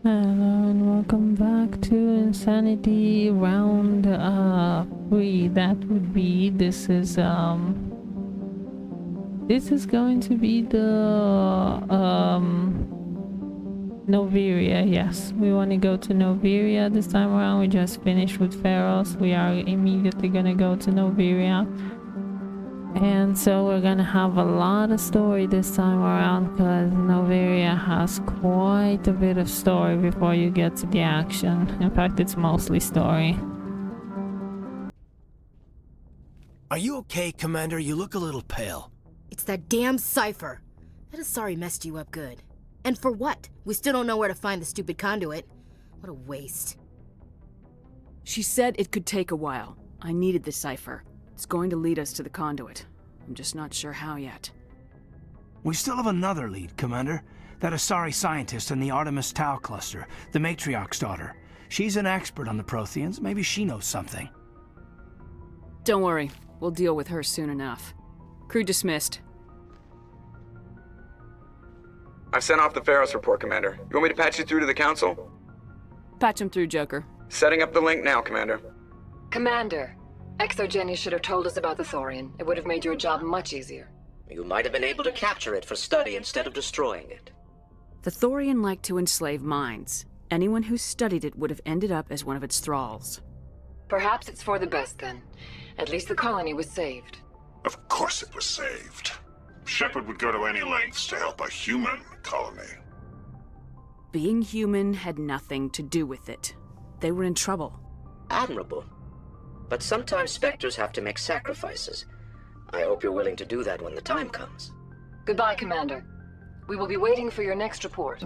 Hello and welcome back to Insanity round 3. That would be this is going to be the Noveria. Yes, we want to go to Noveria this time around. We just finished with Pharos. We are immediately gonna go to Noveria. And so we're gonna have a lot of story this time around because Noveria has quite a bit of story before you get to the action. In fact, it's mostly story. Are you okay, Commander? You look a little pale. It's that damn cipher. That is sorry messed you up good. And for what? We still don't know where to find the stupid conduit. What a waste. She said it could take a while. I needed the cipher. It's going to lead us to the conduit. I'm just not sure how yet. We still have another lead, Commander. That Asari scientist in the Artemis Tau cluster, the Matriarch's daughter. She's an expert on the Protheans. Maybe she knows something. Don't worry. We'll deal with her soon enough. Crew dismissed. I've sent off the Pharos report, Commander. You want me to patch you through to the Council? Patch him through, Joker. Setting up the link now, Commander. Commander, Exogeny should have told us about the Thorian. It would have made your job much easier. You might have been able to capture it for study instead of destroying it. The Thorian liked to enslave minds. Anyone who studied it would have ended up as one of its thralls. Perhaps it's for the best then. At least the colony was saved. Of course it was saved. Shepard would go to any lengths to help a human colony. Being human had nothing to do with it. They were in trouble. Admirable. But sometimes Spectres have to make sacrifices. I hope you're willing to do that when the time comes. Goodbye, Commander. We will be waiting for your next report.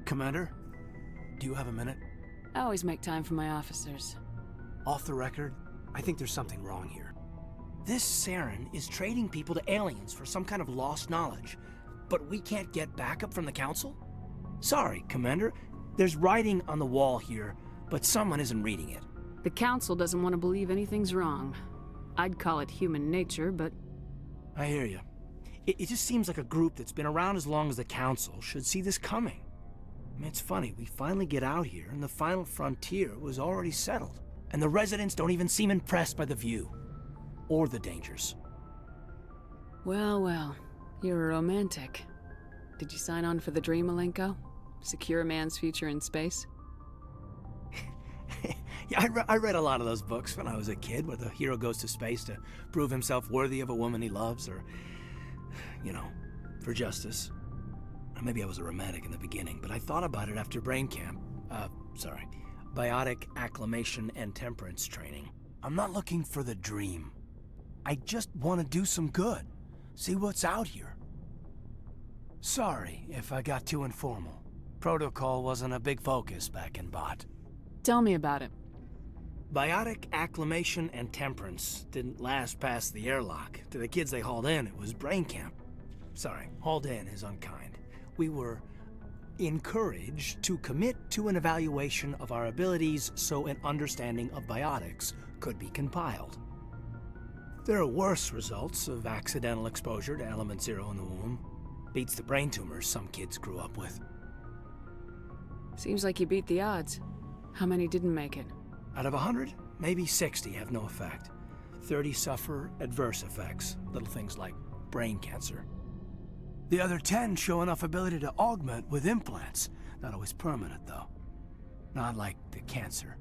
Commander, do you have a minute? I always make time for my officers. Off the record, I think there's something wrong here. This Saren is trading people to aliens for some kind of lost knowledge, but we can't get backup from the Council? Sorry, Commander. There's writing on the wall here, but someone isn't reading it. The Council doesn't want to believe anything's wrong. I'd call it human nature, but... I hear you. It just seems like a group that's been around as long as the Council should see this coming. I mean, it's funny, we finally get out here and the final frontier was already settled. And the residents don't even seem impressed by the view. Or the dangers. Well, well. You're a romantic. Did you sign on for the dream, Malenko? Secure a man's future in space? Yeah, I read a lot of those books when I was a kid, where the hero goes to space to prove himself worthy of a woman he loves, or, you know, for justice. Maybe I was a romantic in the beginning, but I thought about it after brain camp. Biotic acclimation and temperance training. I'm not looking for the dream. I just want to do some good. See what's out here. Sorry if I got too informal. Protocol wasn't a big focus back in Bot. Tell me about it. Biotic acclimation and temperance didn't last past the airlock. To the kids they hauled in, it was brain camp. Sorry, hauled in is unkind. We were encouraged to commit to an evaluation of our abilities so an understanding of biotics could be compiled. There are worse results of accidental exposure to element 0 in the womb. Beats the brain tumors some kids grew up with. Seems like you beat the odds. How many didn't make it? Out of 100, maybe 60 have no effect. 30 suffer adverse effects, little things like brain cancer. The other 10 show enough ability to augment with implants. Not always permanent, though. Not like the cancer.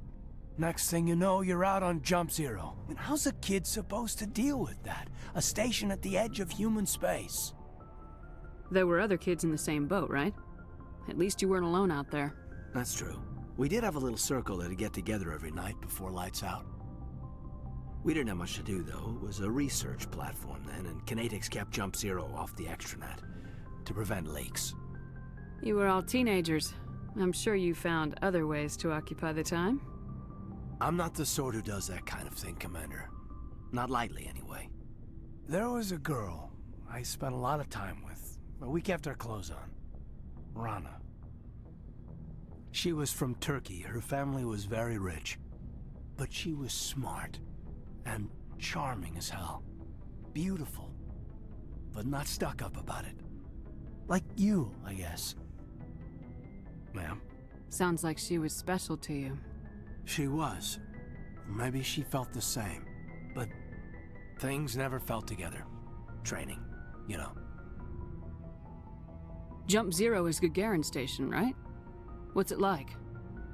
Next thing you know, you're out on Jump Zero. I mean, how's a kid supposed to deal with that? A station at the edge of human space. There were other kids in the same boat, right? At least you weren't alone out there. That's true. We did have a little circle that'd get together every night before lights out. We didn't have much to do, though. It was a research platform then, and Kinetics kept Jump Zero off the extranet to prevent leaks. You were all teenagers. I'm sure you found other ways to occupy the time. I'm not the sort who does that kind of thing, Commander. Not lightly, anyway. There was a girl I spent a lot of time with, but we kept our clothes on. Rana. She was from Turkey. Her family was very rich. But she was smart and charming as hell. Beautiful, but not stuck up about it. Like you, I guess. Ma'am? Sounds like she was special to you. She was. Maybe she felt the same. But things never felt together. Training, you know. Jump Zero is Gagarin Station, right? What's it like?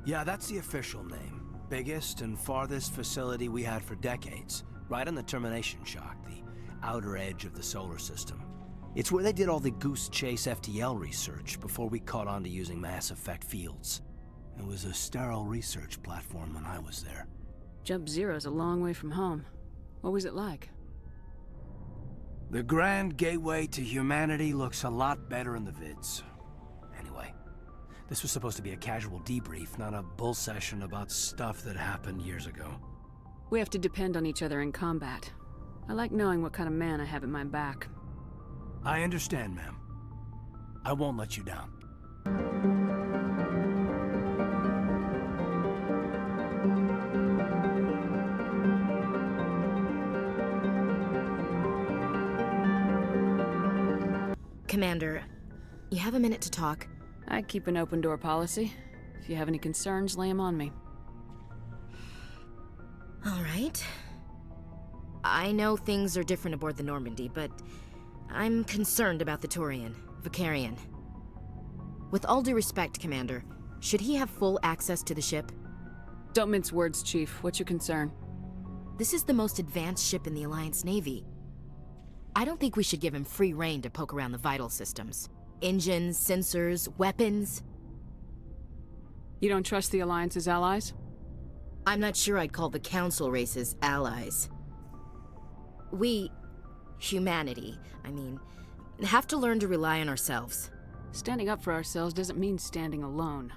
Yeah, that's the official name. Biggest and farthest facility we had for decades. Right on the termination shock, the outer edge of the solar system. It's where they did all the Goose Chase FTL research before we caught on to using MassEffect fields. It was a sterile research platform when I was there. Jump Zero's a long way from home. What was it like? The grand gateway to humanity looks a lot better in the vids. Anyway, this was supposed to be a casual debrief, not a bull session about stuff that happened years ago. We have to depend on each other in combat. I like knowing what kind of man I have at my back. I understand, ma'am. I won't let you down. Commander, you have a minute to talk? I keep an open door policy. If you have any concerns, lay them on me. All right. I know things are different aboard the Normandy, but I'm concerned about the Turian, Vicarian. With all due respect, Commander, should he have full access to the ship? Don't mince words, Chief. What's your concern? This is the most advanced ship in the Alliance Navy. I don't think we should give him free rein to poke around the vital systems. Engines, sensors, weapons. You don't trust the Alliance's allies? I'm not sure I'd call the Council races allies. We, humanity, I mean, have to learn to rely on ourselves. Standing up for ourselves doesn't mean standing alone.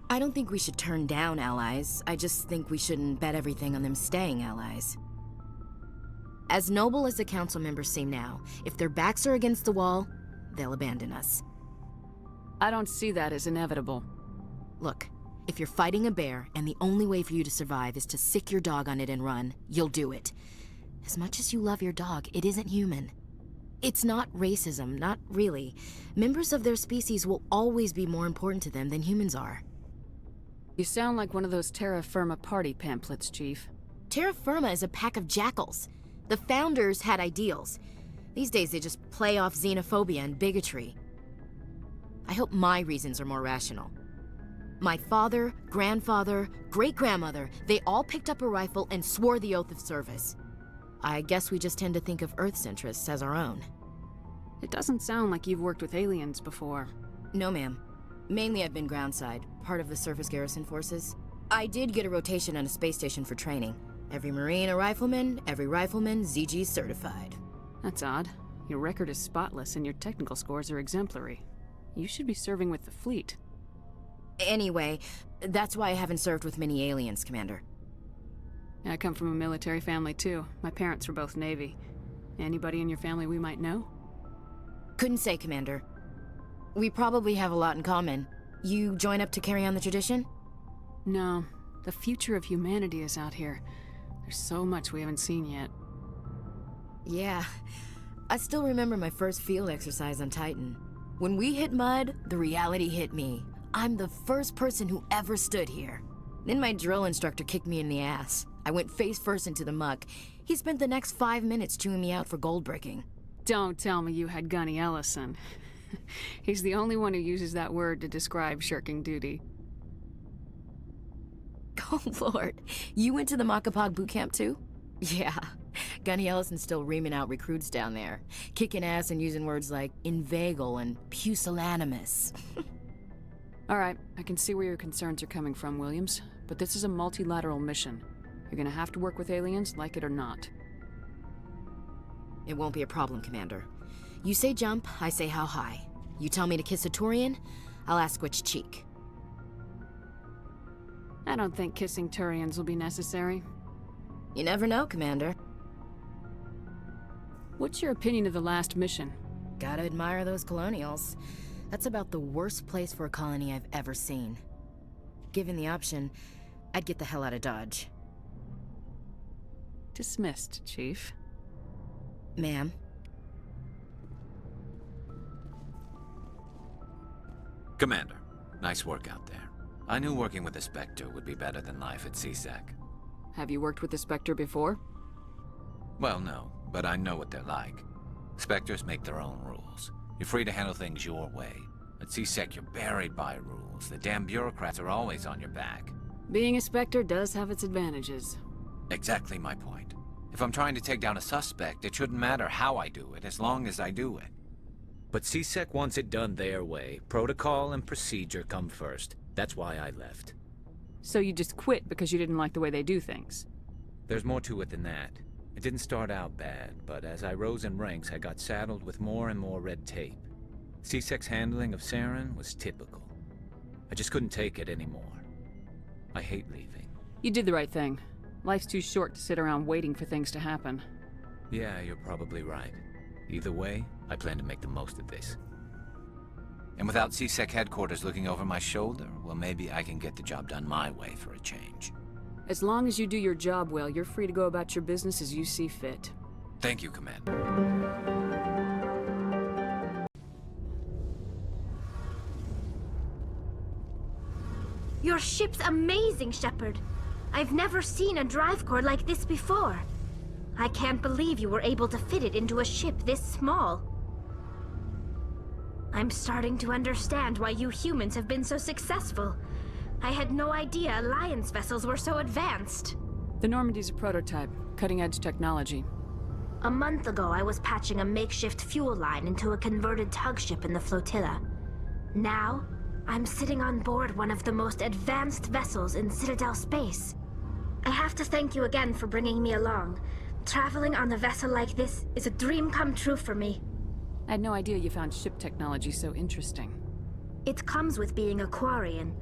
I don't think we should turn down allies. I just think we shouldn't bet everything on them staying allies. As noble as the Council members seem now, if their backs are against the wall, they'll abandon us. I don't see that as inevitable. Look, if you're fighting a bear and the only way for you to survive is to sick your dog on it and run, you'll do it. As much as you love your dog, it isn't human. It's not racism, not really. Members of their species will always be more important to them than humans are. You sound like one of those Terra Firma party pamphlets, Chief. Terra Firma is a pack of jackals. The founders had ideals. These days they just play off xenophobia and bigotry. I hope my reasons are more rational. My father, grandfather, great-grandmother, they all picked up a rifle and swore the oath of service. I guess we just tend to think of Earth's interests as our own. It doesn't sound like you've worked with aliens before. No, ma'am. Mainly I've been groundside, part of the surface garrison forces. I did get a rotation on a space station for training. Every Marine a rifleman, every rifleman ZG certified. That's odd. Your record is spotless and your technical scores are exemplary. You should be serving with the fleet. Anyway, that's why I haven't served with many aliens, Commander. I come from a military family too. My parents were both Navy. Anybody in your family we might know? Couldn't say, Commander. We probably have a lot in common. You join up to carry on the tradition? No. The future of humanity is out here. There's so much we haven't seen yet. Yeah. I still remember my first field exercise on Titan. When we hit mud, the reality hit me. I'm the first person who ever stood here. Then my drill instructor kicked me in the ass. I went face first into the muck. He spent the next 5 minutes chewing me out for gold bricking. Don't tell me you had Gunny Ellison. He's the only one who uses that word to describe shirking duty. Oh, Lord. You went to the Macapog boot camp too? Yeah. Gunny Ellison's still reaming out recruits down there. Kicking ass and using words like inveigle and pusillanimous. All right, I can see where your concerns are coming from, Williams. But this is a multilateral mission. You're gonna have to work with aliens, like it or not. It won't be a problem, Commander. You say jump, I say how high. You tell me to kiss a Turian, I'll ask which cheek. I don't think kissing Turians will be necessary. You never know, Commander. What's your opinion of the last mission? Gotta admire those colonials. That's about the worst place for a colony I've ever seen. Given the option, I'd get the hell out of Dodge. Dismissed, Chief. Ma'am. Commander, nice work out there. I knew working with the Spectre would be better than life at CSEC. Have you worked with the Spectre before? Well, no, but I know what they're like. Spectres make their own rules. You're free to handle things your way. At CSEC, you're buried by rules. The damn bureaucrats are always on your back. Being a Spectre does have its advantages. Exactly my point. If I'm trying to take down a suspect, it shouldn't matter how I do it, as long as I do it. But CSEC wants it done their way. Protocol and procedure come first. That's why I left. So you just quit because you didn't like the way they do things? There's more to it than that. It didn't start out bad, but as I rose in ranks, I got saddled with more and more red tape. CSEC's handling of Saren was typical. I just couldn't take it anymore. I hate leaving. You did the right thing. Life's too short to sit around waiting for things to happen. Yeah, you're probably right. Either way, I plan to make the most of this. And without CSEC headquarters looking over my shoulder, well, maybe I can get the job done my way for a change. As long as you do your job well, you're free to go about your business as you see fit. Thank you, Commander. Your ship's amazing, Shepard. I've never seen a drive core like this before. I can't believe you were able to fit it into a ship this small. I'm starting to understand why you humans have been so successful. I had no idea Alliance vessels were so advanced. The Normandy's a prototype, cutting-edge technology. A month ago, I was patching a makeshift fuel line into a converted tug ship in the flotilla. Now, I'm sitting on board one of the most advanced vessels in Citadel space. I have to thank you again for bringing me along. Traveling on a vessel like this is a dream come true for me. I had no idea you found ship technology so interesting. It comes with being a Quarian.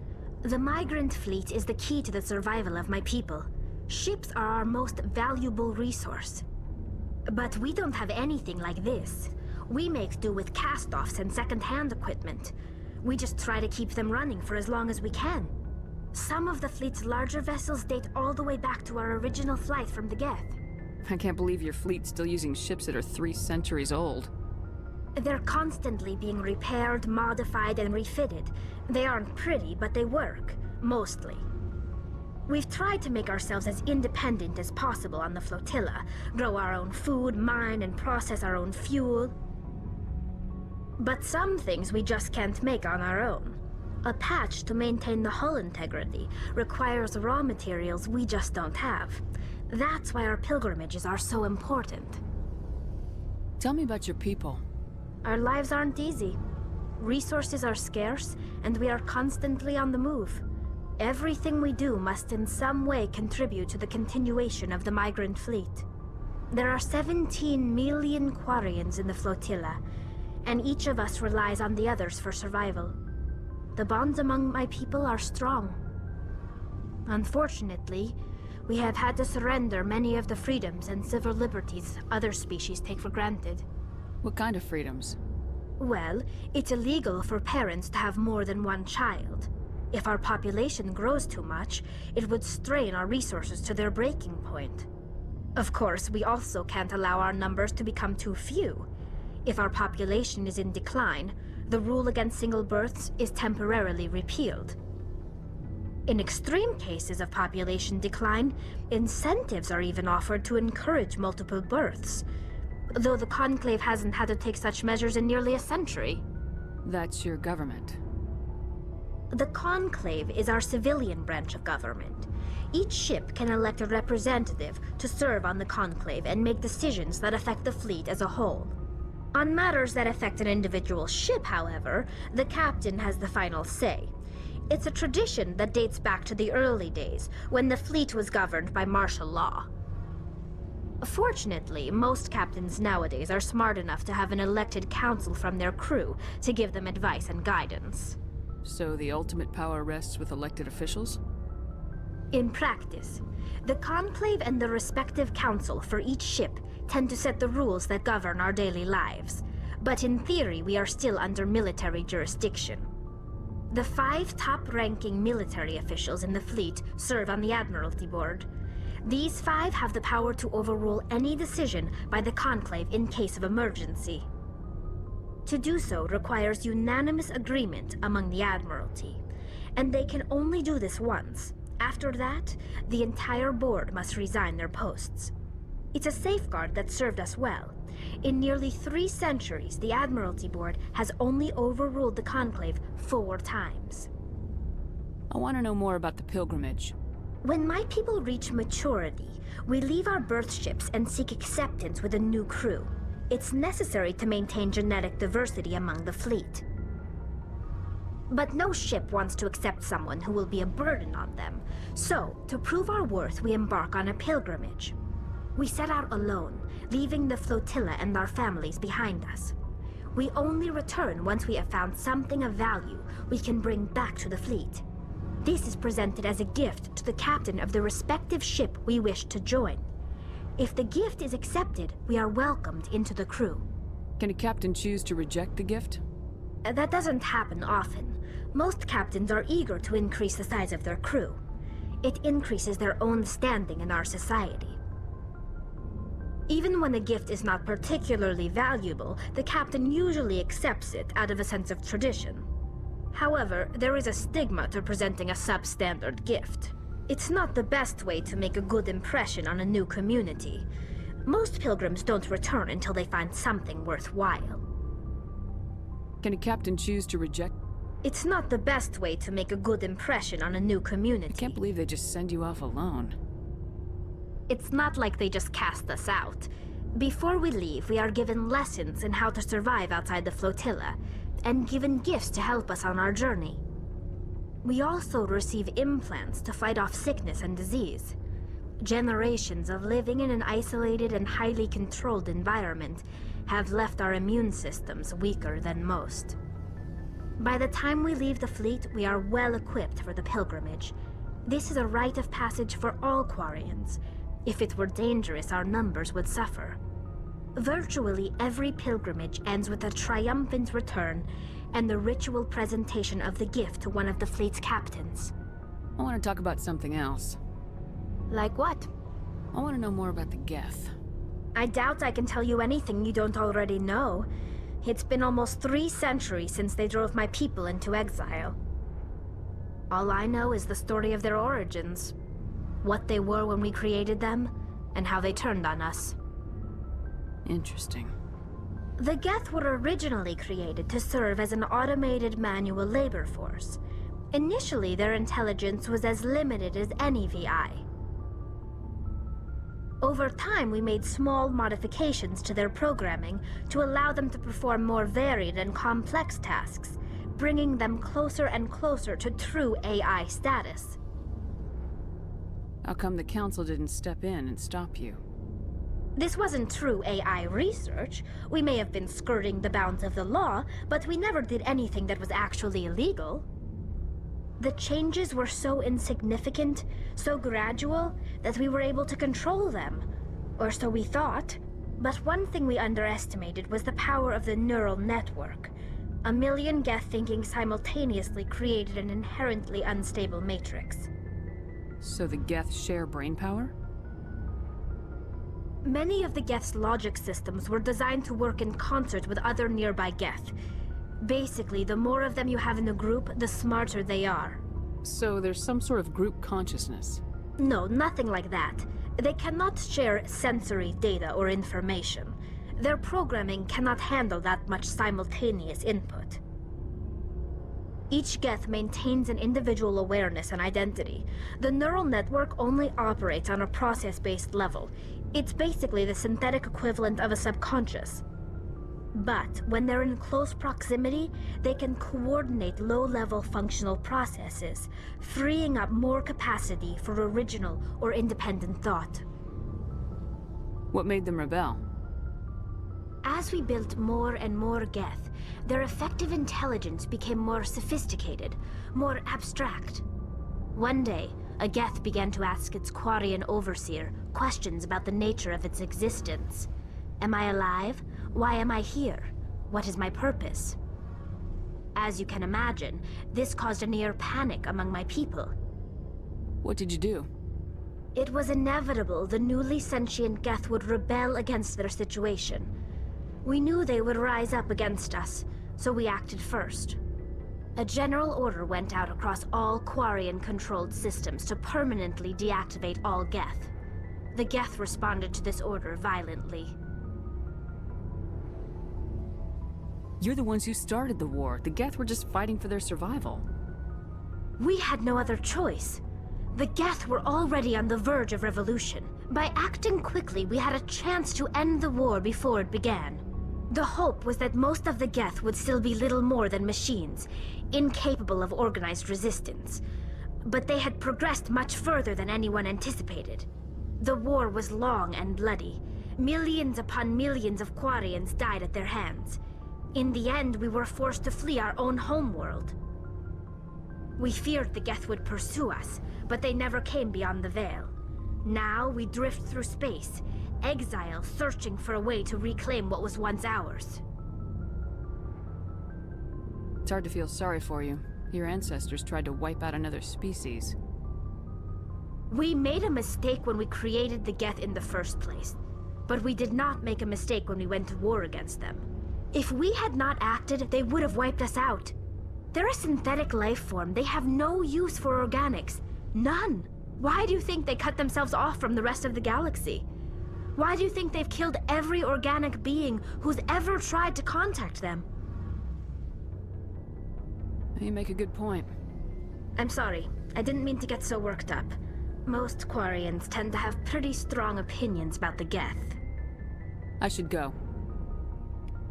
The migrant fleet is the key to the survival of my people. Ships are our most valuable resource. But we don't have anything like this. We make do with cast-offs and second-hand equipment. We just try to keep them running for as long as we can. Some of the fleet's larger vessels date all the way back to our original flight from the Geth. I can't believe your fleet's still using ships that are 3 centuries old. They're constantly being repaired, modified, and refitted. They aren't pretty, but they work. Mostly. We've tried to make ourselves as independent as possible on the flotilla, grow our own food, mine, and process our own fuel. But some things we just can't make on our own. A patch to maintain the hull integrity requires raw materials we just don't have. That's why our pilgrimages are so important. Tell me about your people. Our lives aren't easy. Resources are scarce, and we are constantly on the move. Everything we do must in some way contribute to the continuation of the migrant fleet. There are 17 million Quarians in the flotilla, and each of us relies on the others for survival. The bonds among my people are strong. Unfortunately, we have had to surrender many of the freedoms and civil liberties other species take for granted. What kind of freedoms? Well, it's illegal for parents to have more than one child. If our population grows too much, it would strain our resources to their breaking point. Of course, we also can't allow our numbers to become too few. If our population is in decline, the rule against single births is temporarily repealed. In extreme cases of population decline, incentives are even offered to encourage multiple births, though the Conclave hasn't had to take such measures in nearly a century. That's your government. The Conclave is our civilian branch of government. Each ship can elect a representative to serve on the Conclave and make decisions that affect the fleet as a whole. On matters that affect an individual ship, however, the captain has the final say. It's a tradition that dates back to the early days, when the fleet was governed by martial law. Fortunately, most captains nowadays are smart enough to have an elected council from their crew to give them advice and guidance. So the ultimate power rests with elected officials? In practice, the Conclave and the respective council for each ship tend to set the rules that govern our daily lives, but in theory we are still under military jurisdiction. The 5 top-ranking military officials in the fleet serve on the Admiralty Board. These 5 have the power to overrule any decision by the Conclave in case of emergency. To do so requires unanimous agreement among the Admiralty, and they can only do this once. After that, the entire board must resign their posts. It's a safeguard that served us well. In nearly 3 centuries, the Admiralty Board has only overruled the Conclave 4 times. I want to know more about the pilgrimage. When my people reach maturity, we leave our birth ships and seek acceptance with a new crew. It's necessary to maintain genetic diversity among the fleet. But no ship wants to accept someone who will be a burden on them. So, to prove our worth, we embark on a pilgrimage. We set out alone, leaving the flotilla and our families behind us. We only return once we have found something of value we can bring back to the fleet. This is presented as a gift to the captain of the respective ship we wish to join. If the gift is accepted, we are welcomed into the crew. Can a captain choose to reject the gift? That doesn't happen often. Most captains are eager to increase the size of their crew. It increases their own standing in our society. Even when a gift is not particularly valuable, the captain usually accepts it out of a sense of tradition. However, there is a stigma to presenting a substandard gift. It's not the best way to make a good impression on a new community. Most pilgrims don't return until they find something worthwhile. Can a captain choose to reject? It's not the best way to make a good impression on a new community. I can't believe they just send you off alone. It's not like they just cast us out. Before we leave, we are given lessons in how to survive outside the flotilla, and given gifts to help us on our journey. We also receive implants to fight off sickness and disease. Generations of living in an isolated and highly controlled environment have left our immune systems weaker than most. By the time we leave the fleet, we are well equipped for the pilgrimage. This is a rite of passage for all Quarians. If it were dangerous, our numbers would suffer. Virtually every pilgrimage ends with a triumphant return and the ritual presentation of the gift to one of the fleet's captains. I want to talk about something else. Like what? I want to know more about the Geth. I doubt I can tell you anything you don't already know. It's been almost 3 centuries since they drove my people into exile. All I know is the story of their origins, what they were when we created them, and how they turned on us. Interesting. The Geth were originally created to serve as an automated manual labor force. Initially, their intelligence was as limited as any VI. Over time, we made small modifications to their programming to allow them to perform more varied and complex tasks, bringing them closer and closer to true AI status. How come the Council didn't step in and stop you? This wasn't true AI research. We may have been skirting the bounds of the law, but we never did anything that was actually illegal. The changes were so insignificant, so gradual, that we were able to control them. Or so we thought. But one thing we underestimated was the power of the neural network. 1 million Geth thinking simultaneously created an inherently unstable matrix. So the Geth share brainpower? Many of the Geth's logic systems were designed to work in concert with other nearby Geth. Basically, the more of them you have in a group, the smarter they are. So there's some sort of group consciousness? No, nothing like that. They cannot share sensory data or information. Their programming cannot handle that much simultaneous input. Each Geth maintains an individual awareness and identity. The neural network only operates on a process-based level. It's basically the synthetic equivalent of a subconscious. But when they're in close proximity, they can coordinate low-level functional processes, freeing up more capacity for original or independent thought. What made them rebel? As we built more and more Geth, their effective intelligence became more sophisticated, more abstract. One day, a Geth began to ask its Quarian overseer questions about the nature of its existence. Am I alive? Why am I here? What is my purpose? As you can imagine, this caused a near panic among my people. What did you do? It was inevitable the newly sentient Geth would rebel against their situation. We knew they would rise up against us, so we acted first. A general order went out across all Quarian-controlled systems to permanently deactivate all Geth. The Geth responded to this order violently. You're the ones who started the war. The Geth were just fighting for their survival. We had no other choice. The Geth were already on the verge of revolution. By acting quickly, we had a chance to end the war before it began. The hope was that most of the Geth would still be little more than machines, incapable of organized resistance. But they had progressed much further than anyone anticipated. The war was long and bloody. Millions upon millions of Quarians died at their hands. In the end, we were forced to flee our own homeworld. We feared the Geth would pursue us, but they never came beyond the Veil. Now we drift through space, exile searching for a way to reclaim what was once ours. It's hard to feel sorry for you. Your ancestors tried to wipe out another species. We made a mistake when we created the Geth in the first place, but we did not make a mistake when we went to war against them. If we had not acted, they would have wiped us out. They're a synthetic life form. They have no use for organics. None. Why do you think they cut themselves off from the rest of the galaxy? Why do you think they've killed every organic being who's ever tried to contact them? You make a good point. I'm sorry. I didn't mean to get so worked up. Most Quarians tend to have pretty strong opinions about the Geth. I should go.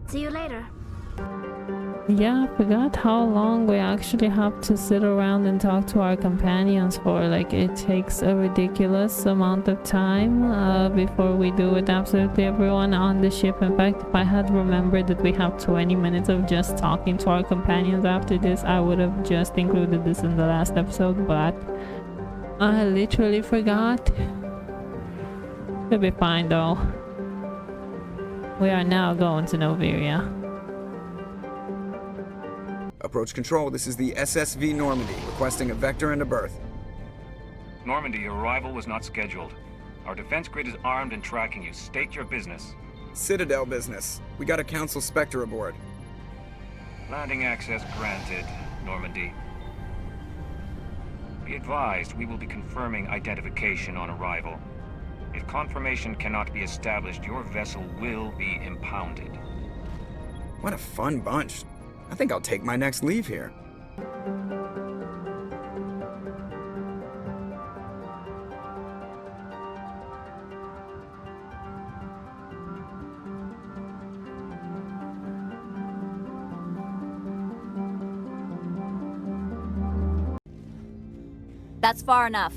See you later. Yeah, I forgot how long we actually have to sit around and talk to our companions for. Like, it takes a ridiculous amount of time before we do with absolutely everyone on the ship. In fact, if I had remembered that we have 20 minutes of just talking to our companions after this, I would have just included this in the last episode, but I literally forgot. It'll be fine though. We are now going to Noveria. Approach control, this is the SSV Normandy, requesting a vector and a berth. Normandy, your arrival was not scheduled. Our defense grid is armed and tracking you. State your business. Citadel business. We got a Council Spectre aboard. Landing access granted, Normandy. Be advised, we will be confirming identification on arrival. If confirmation cannot be established, your vessel will be impounded. What a fun bunch. I think I'll take my next leave here. That's far enough.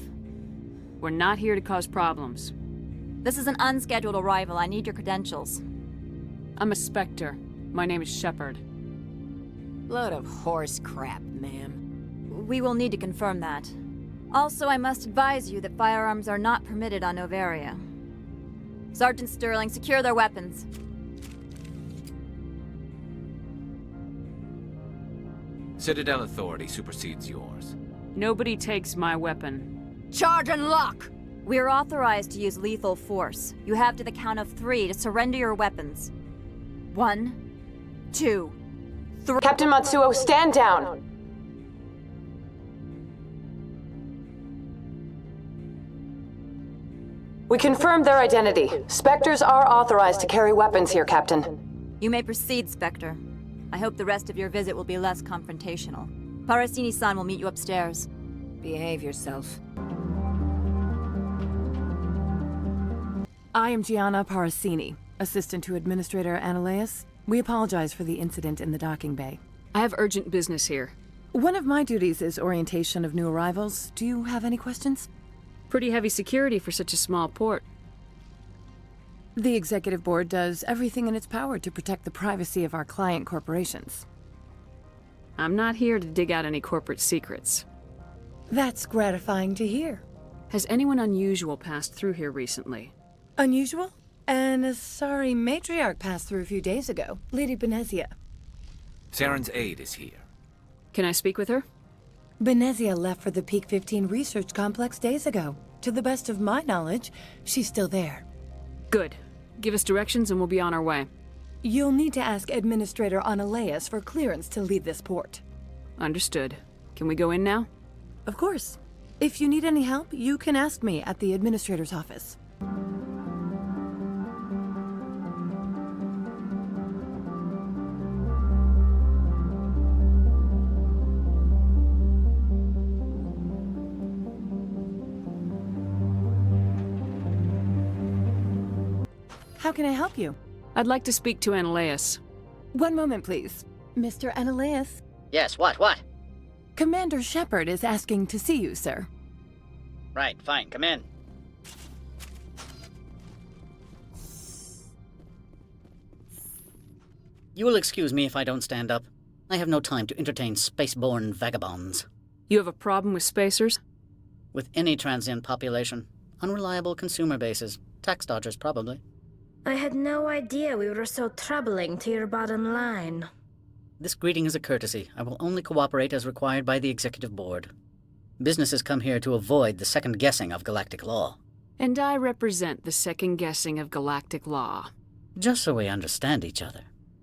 We're not here to cause problems. This is an unscheduled arrival. I need your credentials. I'm a Spectre. My name is Shepard. Load of horse crap, ma'am. We will need to confirm that. Also, I must advise you that firearms are not permitted on Noveria. Sergeant Sterling, secure their weapons. Citadel authority supersedes yours. Nobody takes my weapon. Charge and lock! We are authorized to use lethal force. You have to the count of 3 to surrender your weapons. 1, 2, 3. Captain Matsuo, stand down! We confirmed their identity. Spectres are authorized to carry weapons here, Captain. You may proceed, Spectre. I hope the rest of your visit will be less confrontational. Parasini-san will meet you upstairs. Behave yourself. I am Gianna Parasini, assistant to Administrator Analeus. We apologize for the incident in the docking bay. I have urgent business here. One of my duties is orientation of new arrivals. Do you have any questions? Pretty heavy security for such a small port. The Executive Board does everything in its power to protect the privacy of our client corporations. I'm not here to dig out any corporate secrets. That's gratifying to hear. Has anyone unusual passed through here recently? Unusual? And a sorry matriarch passed through a few days ago, Lady Benezia. Saren's aide is here. Can I speak with her? Benezia left for the Peak 15 research complex days ago. To the best of my knowledge, she's still there. Good. Give us directions and we'll be on our way. You'll need to ask Administrator Analeas for clearance to leave this port. Understood. Can we go in now? Of course. If you need any help, you can ask me at the Administrator's office. How can I help you? I'd like to speak to Analeas. One moment, please. Mr. Analeas? Yes, what? Commander Shepard is asking to see you, sir. Right, fine, come in. You will excuse me if I don't stand up. I have no time to entertain spaceborne vagabonds. You have a problem with spacers? With any transient population. Unreliable consumer bases. Tax dodgers, probably. I had no idea we were so troubling to your bottom line. This greeting is a courtesy. I will only cooperate as required by the Executive Board. Businesses come here to avoid the second-guessing of galactic law. And I represent the second-guessing of galactic law. Just so we understand each other.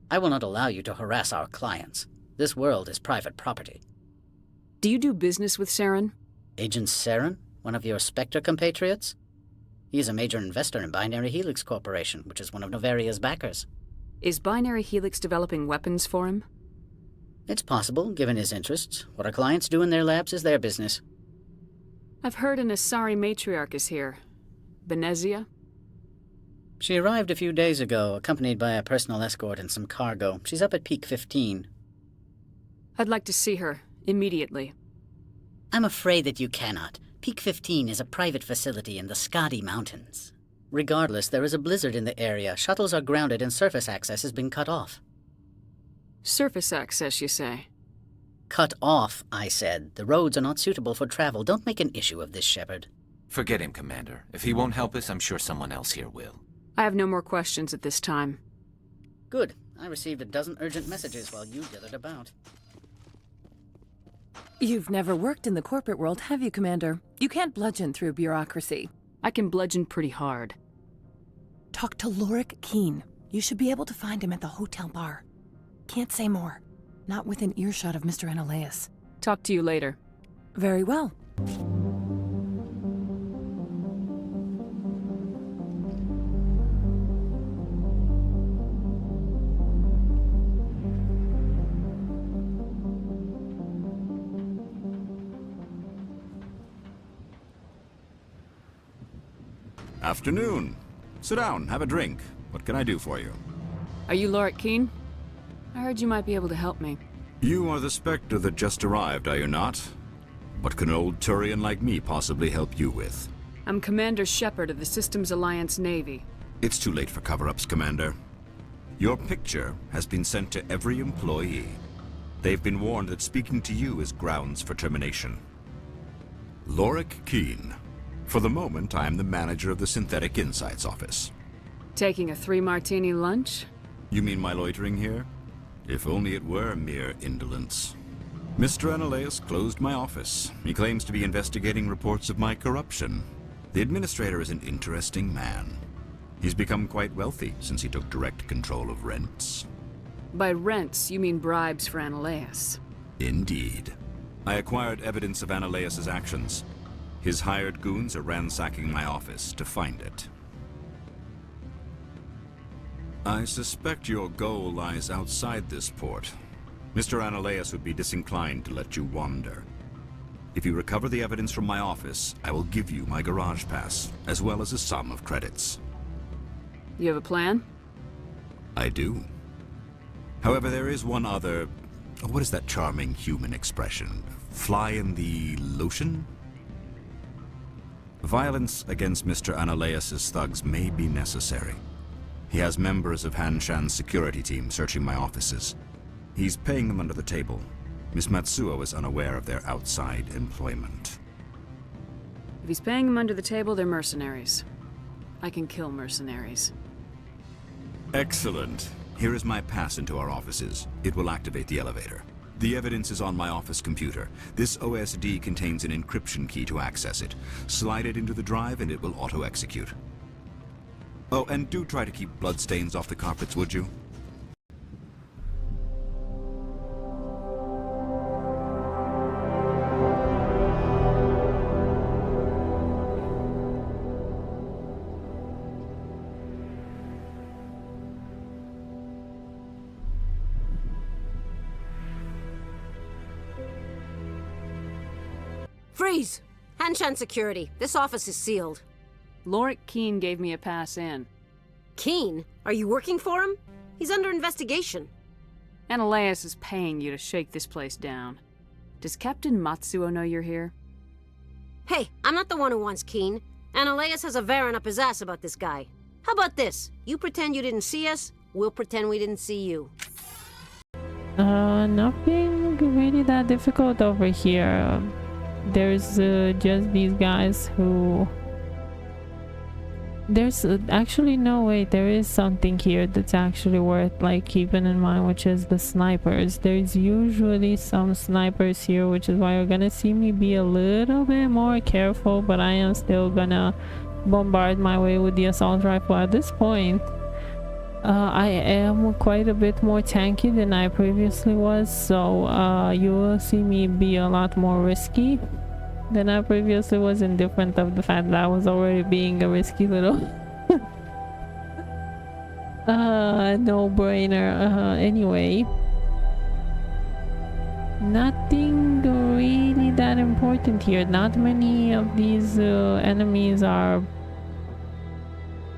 I will not allow you to harass our clients. This world is private property. Do you do business with Saren? Agent Saren? One of your Spectre compatriots? He is a major investor in Binary Helix Corporation, which is one of Noveria's backers. Is Binary Helix developing weapons for him? It's possible, given his interests. What our clients do in their labs is their business. I've heard an Asari matriarch is here. Benezia? She arrived a few days ago, accompanied by a personal escort and some cargo. She's up at Peak 15. I'd like to see her, immediately. I'm afraid that you cannot. Peak 15 is a private facility in the Skadi Mountains. Regardless, there is a blizzard in the area. Shuttles are grounded and surface access has been cut off. Surface access, you say? Cut off, I said. The roads are not suitable for travel. Don't make an issue of this, Shepard. Forget him, Commander. If he won't help us, I'm sure someone else here will. I have no more questions at this time. Good. I received a dozen urgent messages while you dithered about. You've never worked in the corporate world, have you, Commander? You can't bludgeon through bureaucracy. I can bludgeon pretty hard. Talk to Lorik Keen. You should be able to find him at the hotel bar. Can't say more. Not within earshot of Mr. Analeas. Talk to you later. Very well. Afternoon. Sit down, have a drink. What can I do for you? Are you Lorik Keen? I heard you might be able to help me. You are the Spectre that just arrived, are you not? What can an old Turian like me possibly help you with? I'm Commander Shepard of the Systems Alliance Navy. It's too late for cover-ups, Commander. Your picture has been sent to every employee. They've been warned that speaking to you is grounds for termination. Lorik Keen. For the moment, I am the manager of the Synthetic Insights Office. Taking a 3-martini lunch? You mean my loitering here? If only it were mere indolence. Mr. Analeas closed my office. He claims to be investigating reports of my corruption. The administrator is an interesting man. He's become quite wealthy since he took direct control of rents. By rents, you mean bribes for Analeas. Indeed. I acquired evidence of Analeas' actions. His hired goons are ransacking my office to find it. I suspect your goal lies outside this port. Mr. Analeas would be disinclined to let you wander. If you recover the evidence from my office, I will give you my garage pass, as well as a sum of credits. You have a plan? I do. However, there is one other... what is that charming human expression? Fly in the lotion? Violence against Mr. Analeas' thugs may be necessary. He has members of Han Shan's security team searching my offices. He's paying them under the table. Miss Matsuo is unaware of their outside employment. If he's paying them under the table, they're mercenaries. I can kill mercenaries. Excellent. Here is my pass into our offices. It will activate the elevator. The evidence is on my office computer. This OSD contains an encryption key to access it. Slide it into the drive and it will auto-execute. Oh, and do try to keep bloodstains off the carpets, would you? Freeze! Hanshan security. This office is sealed. Lorik Keene gave me a pass in. Keene? Are you working for him? He's under investigation. Analeus is paying you to shake this place down. Does Captain Matsuo know you're here? Hey, I'm not the one who wants Keene. Analeus has a Varen up his ass about this guy. How about this? You pretend you didn't see us, we'll pretend we didn't see you. Nothing really that difficult over here. There's just these guys who... There's actually no way. There is something here that's actually worth like keeping in mind, which is the snipers. There's usually some snipers here, which is why you're gonna see me be a little bit more careful, but I am still gonna bombard my way with the assault rifle. At this point, I am quite a bit more tanky than I previously was, so you will see me be a lot more risky than I previously was, indifferent of the fact that I was already being a risky little no-brainer. Anyway, nothing really that important here. Not many of these enemies are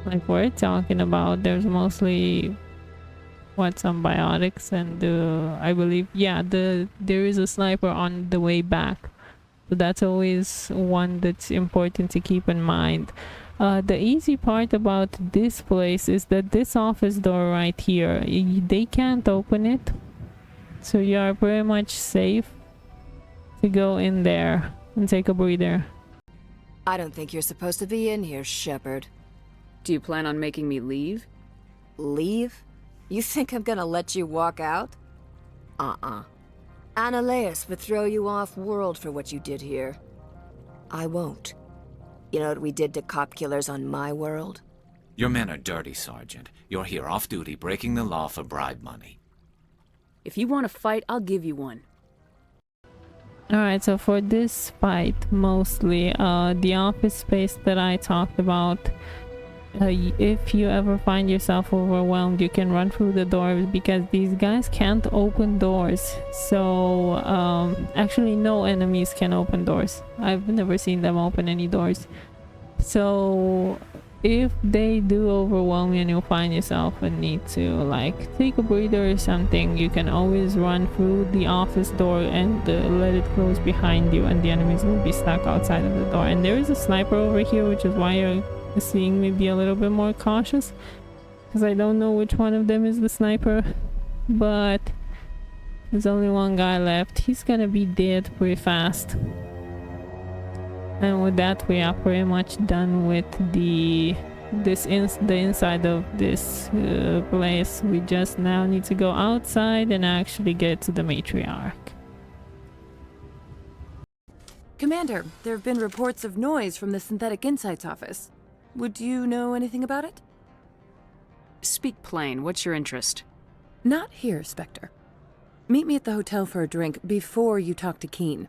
like we're talking about. There's mostly some biotics and I believe, yeah, there is a sniper on the way back. So that's always one that's important to keep in mind. The easy part about this place is that this office door right here, they can't open it. So you are pretty much safe to go in there and take a breather. I don't think you're supposed to be in here, Shepard. Do you plan on making me leave? Leave? You think I'm gonna let you walk out? Analeus would throw you off-world for what you did here. I won't. You know what we did to cop killers on my world? Your men are dirty, Sergeant. You're here off-duty, breaking the law for bribe money. If you want to fight, I'll give you one. Alright, so for this fight, mostly, the office space that I talked about, if you ever find yourself overwhelmed, you can run through the doors because these guys can't open doors. So actually no enemies can open doors. I've never seen them open any doors. So if they do overwhelm you and you find yourself and need to like take a breather or something, you can always run through the office door and let it close behind you, and the enemies will be stuck outside of the door. And there is a sniper over here, which is why you're seeing me be a little bit more cautious, because I don't know which one of them is the sniper, but there's only one guy left. He's gonna be dead pretty fast. And with that, we are pretty much done with the inside of this place. We just now need to go outside and actually get to the matriarch. Commander, there have been reports of noise from the Synthetic Insights office. Would you know anything about it? Speak plain. What's your interest? Not here, Spectre. Meet me at the hotel for a drink before you talk to Keene.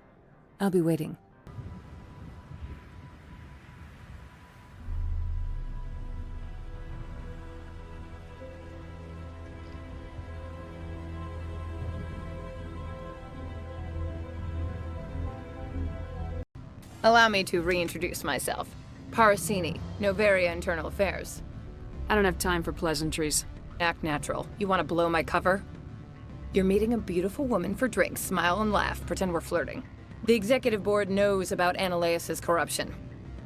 I'll be waiting. Allow me to reintroduce myself. Parasini, Noveria Internal Affairs. I don't have time for pleasantries. Act natural. You want to blow my cover? You're meeting a beautiful woman for drinks, smile and laugh, pretend we're flirting. The executive board knows about Analeus' corruption.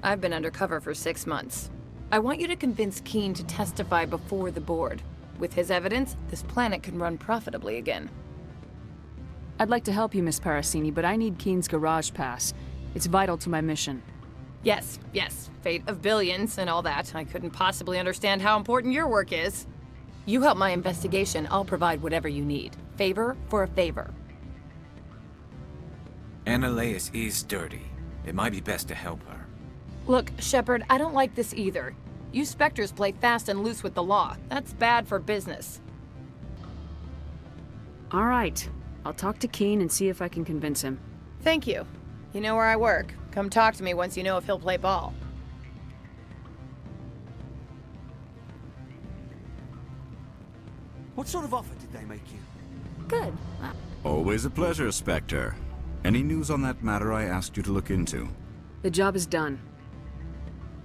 I've been undercover for 6 months. I want you to convince Keene to testify before the board. With his evidence, this planet can run profitably again. I'd like to help you, Miss Parasini, but I need Keene's garage pass. It's vital to my mission. Yes, fate of billions and all that. I couldn't possibly understand how important your work is. You help my investigation, I'll provide whatever you need. Favor for a favor. Annaleis is dirty. It might be best to help her. Look, Shepard, I don't like this either. You Spectres play fast and loose with the law. That's bad for business. All right. I'll talk to Keen and see if I can convince him. Thank you. You know where I work. Come talk to me once you know if he'll play ball. What sort of offer did they make you? Good. Always a pleasure, Spectre. Any news on that matter I asked you to look into? The job is done.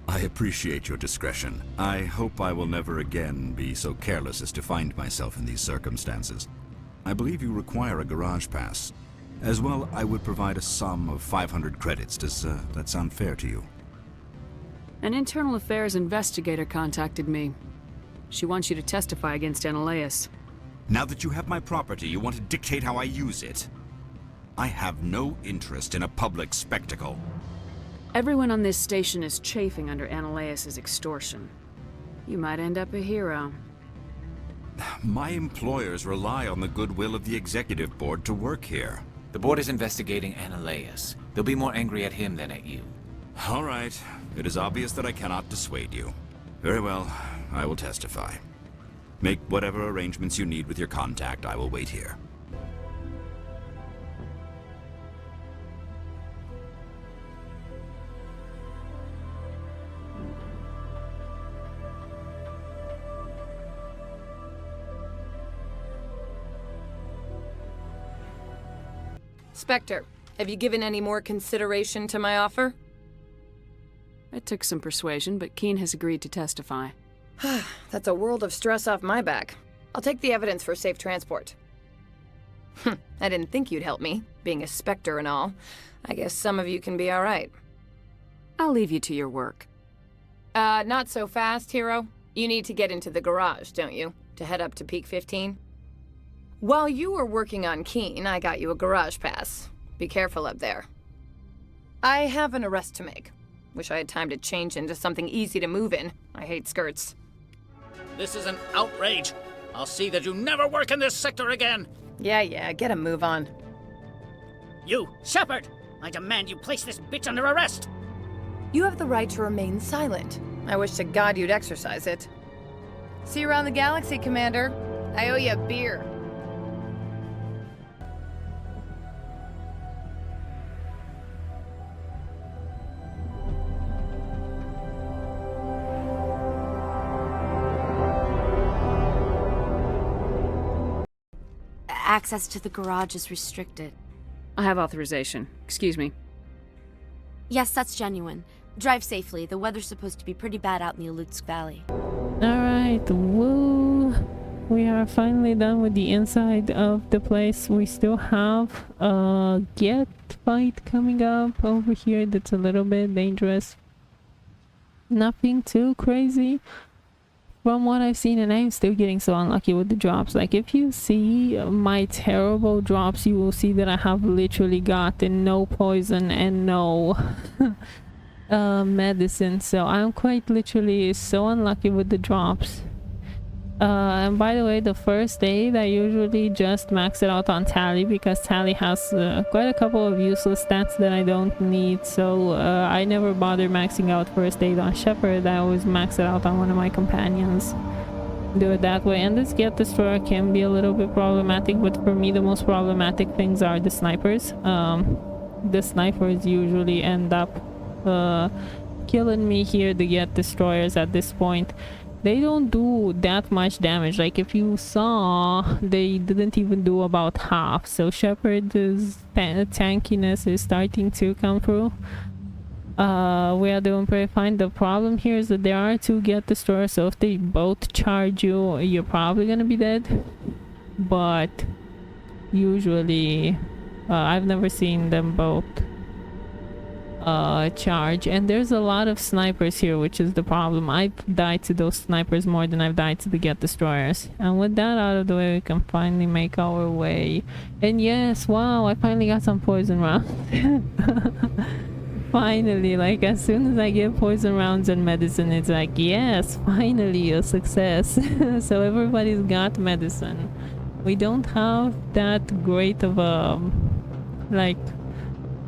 I appreciate your discretion. I hope I will never again be so careless as to find myself in these circumstances. I believe you require a garage pass. As well, I would provide a sum of 500 credits. Does that sound fair to you? An internal affairs investigator contacted me. She wants you to testify against Annaleis. Now that you have my property, you want to dictate how I use it? I have no interest in a public spectacle. Everyone on this station is chafing under Annaleis' extortion. You might end up a hero. My employers rely on the goodwill of the executive board to work here. The board is investigating Annaleis. They'll be more angry at him than at you. All right. It is obvious that I cannot dissuade you. Very well. I will testify. Make whatever arrangements you need with your contact. I will wait here. Spectre, have you given any more consideration to my offer? It took some persuasion, but Keen has agreed to testify. That's a world of stress off my back. I'll take the evidence for safe transport. I didn't think you'd help me, being a Spectre and all. I guess some of you can be alright. I'll leave you to your work. Not so fast, hero. You need to get into the garage, don't you? To head up to Peak 15? While you were working on Keen, I got you a garage pass. Be careful up there. I have an arrest to make. Wish I had time to change into something easy to move in. I hate skirts. This is an outrage. I'll see that you never work in this sector again. Yeah, get a move on. You, Shepard! I demand you place this bitch under arrest! You have the right to remain silent. I wish to God you'd exercise it. See you around the galaxy, Commander. I owe you a beer. Access to the garage is restricted. I have authorization. Excuse me. Yes, that's genuine. Drive safely. The weather's supposed to be pretty bad out in the Alutsk Valley. Alright, woo! We are finally done with the inside of the place. We still have a get fight coming up over here that's a little bit dangerous. Nothing too crazy from what I've seen, and I'm still getting so unlucky with the drops. Like, if you see my terrible drops, you will see that I have literally gotten no poison and no medicine. So I'm quite literally so unlucky with the drops. And by the way, the first aid, I usually just max it out on Tali, because Tali has quite a couple of useless stats that I don't need. So I never bother maxing out first aid on Shepard. I always max it out on one of my companions. Do it that way. And this Get Destroyer can be a little bit problematic, but for me the most problematic things are the snipers. The snipers usually end up killing me here, the Get Destroyers at this point. They don't do that much damage. Like, if you saw, they didn't even do about half. So Shepard's tankiness is starting to come through. We are doing pretty fine. The problem here is that there are two Get Destroyers, so if they both charge you, you're probably gonna be dead. But usually I've never seen them both charge, and there's a lot of snipers here, which is the problem. I've died to those snipers more than I've died to the Get Destroyers. And with that out of the way, we can finally make our way. And yes, wow, I finally got some poison rounds. Finally, like, as soon as I get poison rounds and medicine, it's like, yes, finally a success. So everybody's got medicine. We don't have that great of a, like,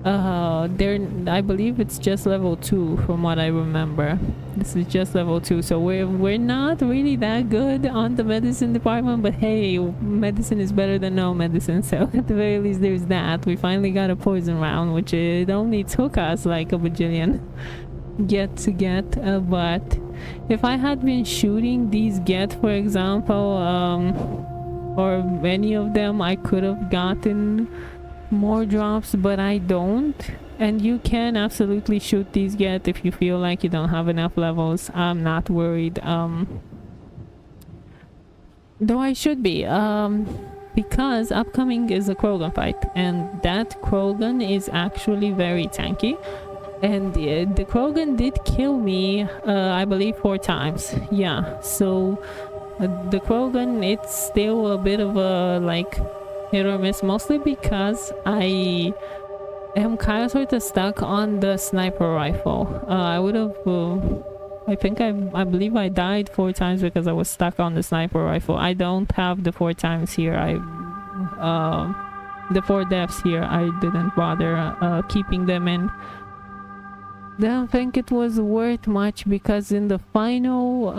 I believe it's just level 2 from what I remember. This is just level 2, so we're not really that good on the medicine department, but hey, medicine is better than no medicine, so at the very least there's that. We finally got a poison round, which it only took us like a bajillion but if I had been shooting these for example, or any of them, I could have gotten more drops, but I don't. And you can absolutely shoot these if you feel like you don't have enough levels. I'm not worried, though I should be, because upcoming is a Krogan fight, and that Krogan is actually very tanky. And the Krogan did kill me, I believe 4 times. Yeah, so the Krogan, it's still a bit of a like hit or miss, mostly because I am kind of sort of stuck on the sniper rifle. I would have I believe I died 4 times because I was stuck on the sniper rifle. I don't have the 4 times here. The 4 deaths here, I didn't bother keeping them in. Don't think it was worth much, because in the final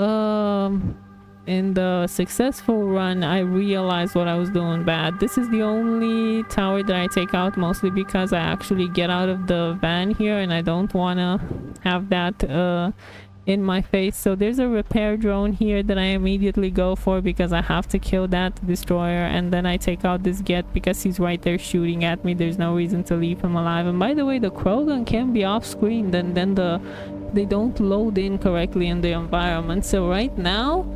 in the successful run I realized what I was doing bad. This is the only tower that I take out, mostly because I actually get out of the van here and I don't want to have that in my face. So there's a repair drone here that I immediately go for because I have to kill that destroyer, and then I take out this because he's right there shooting at me. There's no reason to leave him alive. And by the way, the Krogan can be off screen, then they don't load in correctly in the environment. So right now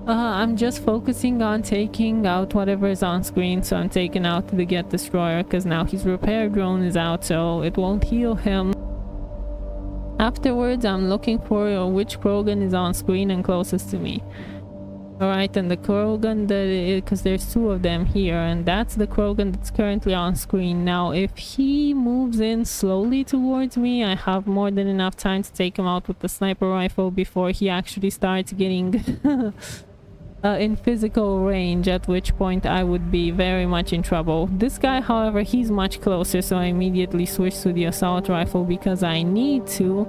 I'm just focusing on taking out whatever is on screen. So I'm taking out the destroyer because now his repair drone is out, so it won't heal him. Afterwards, I'm looking for which Krogan is on screen and closest to me. Alright, and the Krogan, because there's 2 of them here, and that's the Krogan that's currently on screen. Now, if he moves in slowly towards me, I have more than enough time to take him out with the sniper rifle before he actually starts getting in physical range, at which point I would be very much in trouble. This guy, however, he's much closer, so I immediately switch to the assault rifle because I need to,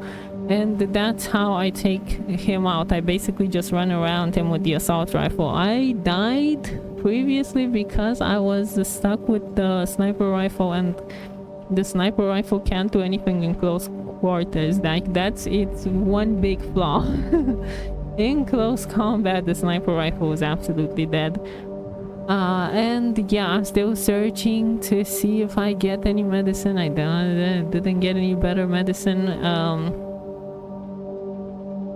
and that's how I take him out. I basically just run around him with the assault rifle. I died previously because I was stuck with the sniper rifle, and the sniper rifle can't do anything in close quarters. Like, it's one big flaw. In close combat, the sniper rifle was absolutely dead. And yeah, I'm still searching to see if I get any medicine. I didn't get any better medicine.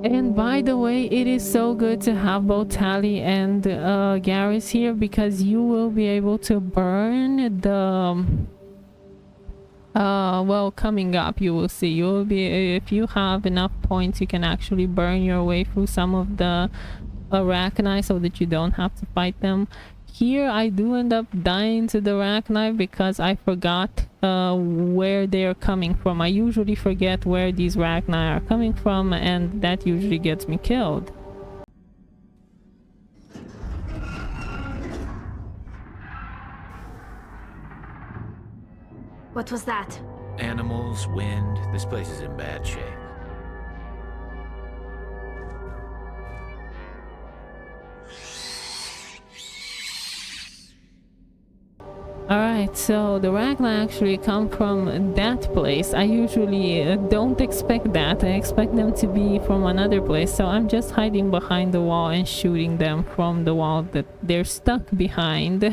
And by the way, it is so good to have both Tali and Garrus here, because you will be able to burn the well, coming up you will see, you will be, if you have enough points, you can actually burn your way through some of the Rachni so that you don't have to fight them. Here I do end up dying to the Rachni because I forgot where they're coming from. I usually forget where these Rachni are coming from, and that usually gets me killed. What was that? Animals, wind. This place is in bad shape. Alright, so the Rachni actually come from that place. I usually don't expect that. I expect them to be from another place. So I'm just hiding behind the wall and shooting them from the wall that they're stuck behind.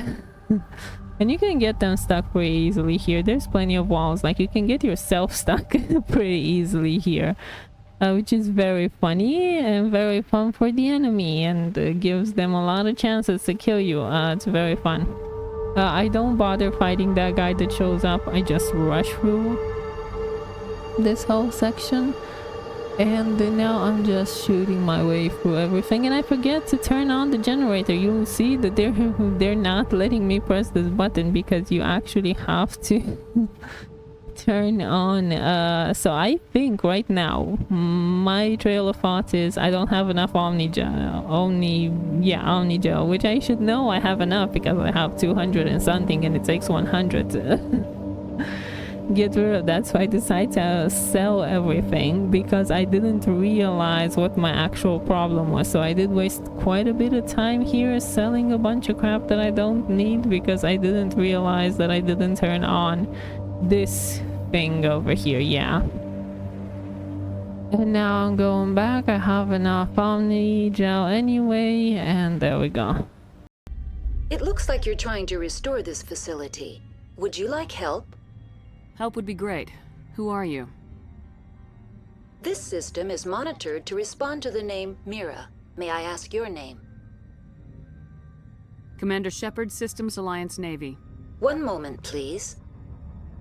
And you can get them stuck pretty easily here. There's plenty of walls. Like, you can get yourself stuck pretty easily here. Which is very funny and very fun for the enemy, and gives them a lot of chances to kill you. It's very fun. I don't bother fighting that guy that shows up. I just rush through this whole section. And now I'm just shooting my way through everything, and I forget to turn on the generator. You'll see that they're not letting me press this button because you actually have to turn on. So I think right now my trail of thought is I don't have enough Omni gel, which I should know I have enough because I have 200 and something, and it takes 100 to get rid of. That's why I decided to sell everything, because I didn't realize what my actual problem was. So I did waste quite a bit of time here selling a bunch of crap that I don't need, because I didn't realize that I didn't turn on this thing over here. Yeah. And now I'm going back. I have enough Omni gel anyway, and there we go. It looks like you're trying to restore this facility. Would you like help? Help would be great. Who are you? This system is monitored to respond to the name Mira. May I ask your name? Commander Shepard, Systems Alliance Navy. One moment, please.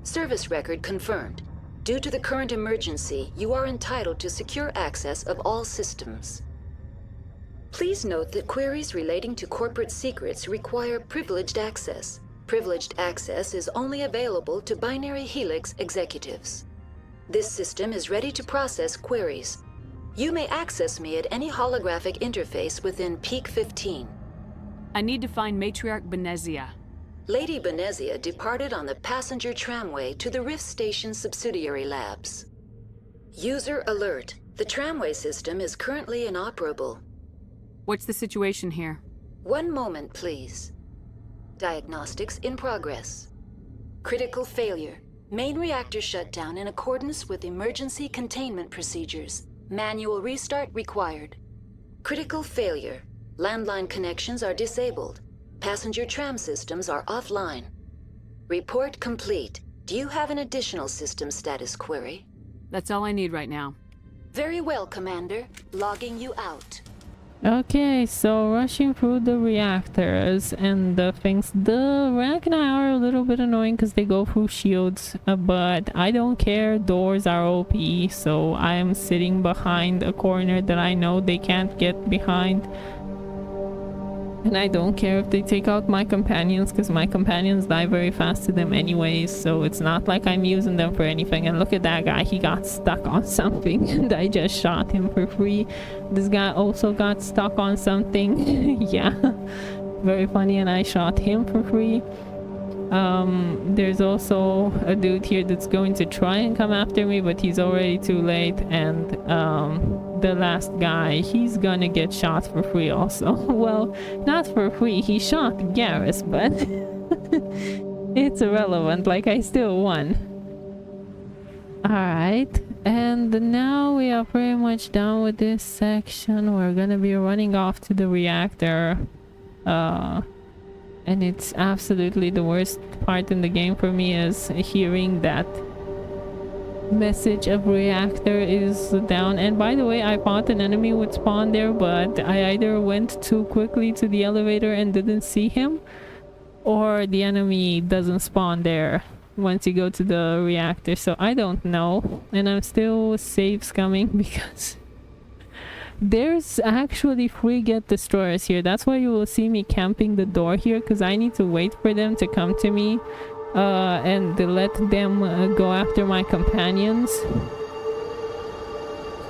Service record confirmed. Due to the current emergency, you are entitled to secure access of all systems. Please note that queries relating to corporate secrets require privileged access. Privileged access is only available to Binary Helix executives. This system is ready to process queries. You may access me at any holographic interface within Peak 15. I need to find Matriarch Benezia. Lady Benezia departed on the passenger tramway to the Rift Station subsidiary labs. User alert. The tramway system is currently inoperable. What's the situation here? One moment, please. Diagnostics in progress. Critical failure. Main reactor shut down in accordance with emergency containment procedures. Manual restart required. Critical failure. Landline connections are disabled. Passenger tram systems are offline. Report complete. Do you have an additional system status query? That's all I need right now. Very well, Commander. Logging you out. Okay, so rushing through the reactors and the things. The Rachni are a little bit annoying because they go through shields, but I don't care. Doors are OP, so I am sitting behind a corner that I know they can't get behind. And I don't care if they take out my companions, because my companions die very fast to them anyways, so it's not like I'm using them for anything. And look at that guy, he got stuck on something and I just shot him for free. This guy also got stuck on something. Yeah, very funny, and I shot him for free. There's also a dude here that's going to try and come after me, but he's already too late. And the last guy, he's gonna get shot for free also. Well, not for free, he shot Garrus, but it's irrelevant, like I still won. Alright, and now we are pretty much done with this section. We're gonna be running off to the reactor. And it's absolutely the worst part in the game for me, is hearing that message of reactor is down. And by the way, I thought an enemy would spawn there, but I either went too quickly to the elevator and didn't see him, or the enemy doesn't spawn there once you go to the reactor. So I don't know, and I'm still save scumming because there's actually 3 get destroyers here. That's why you will see me camping the door here, because I need to wait for them to come to me and let them go after my companions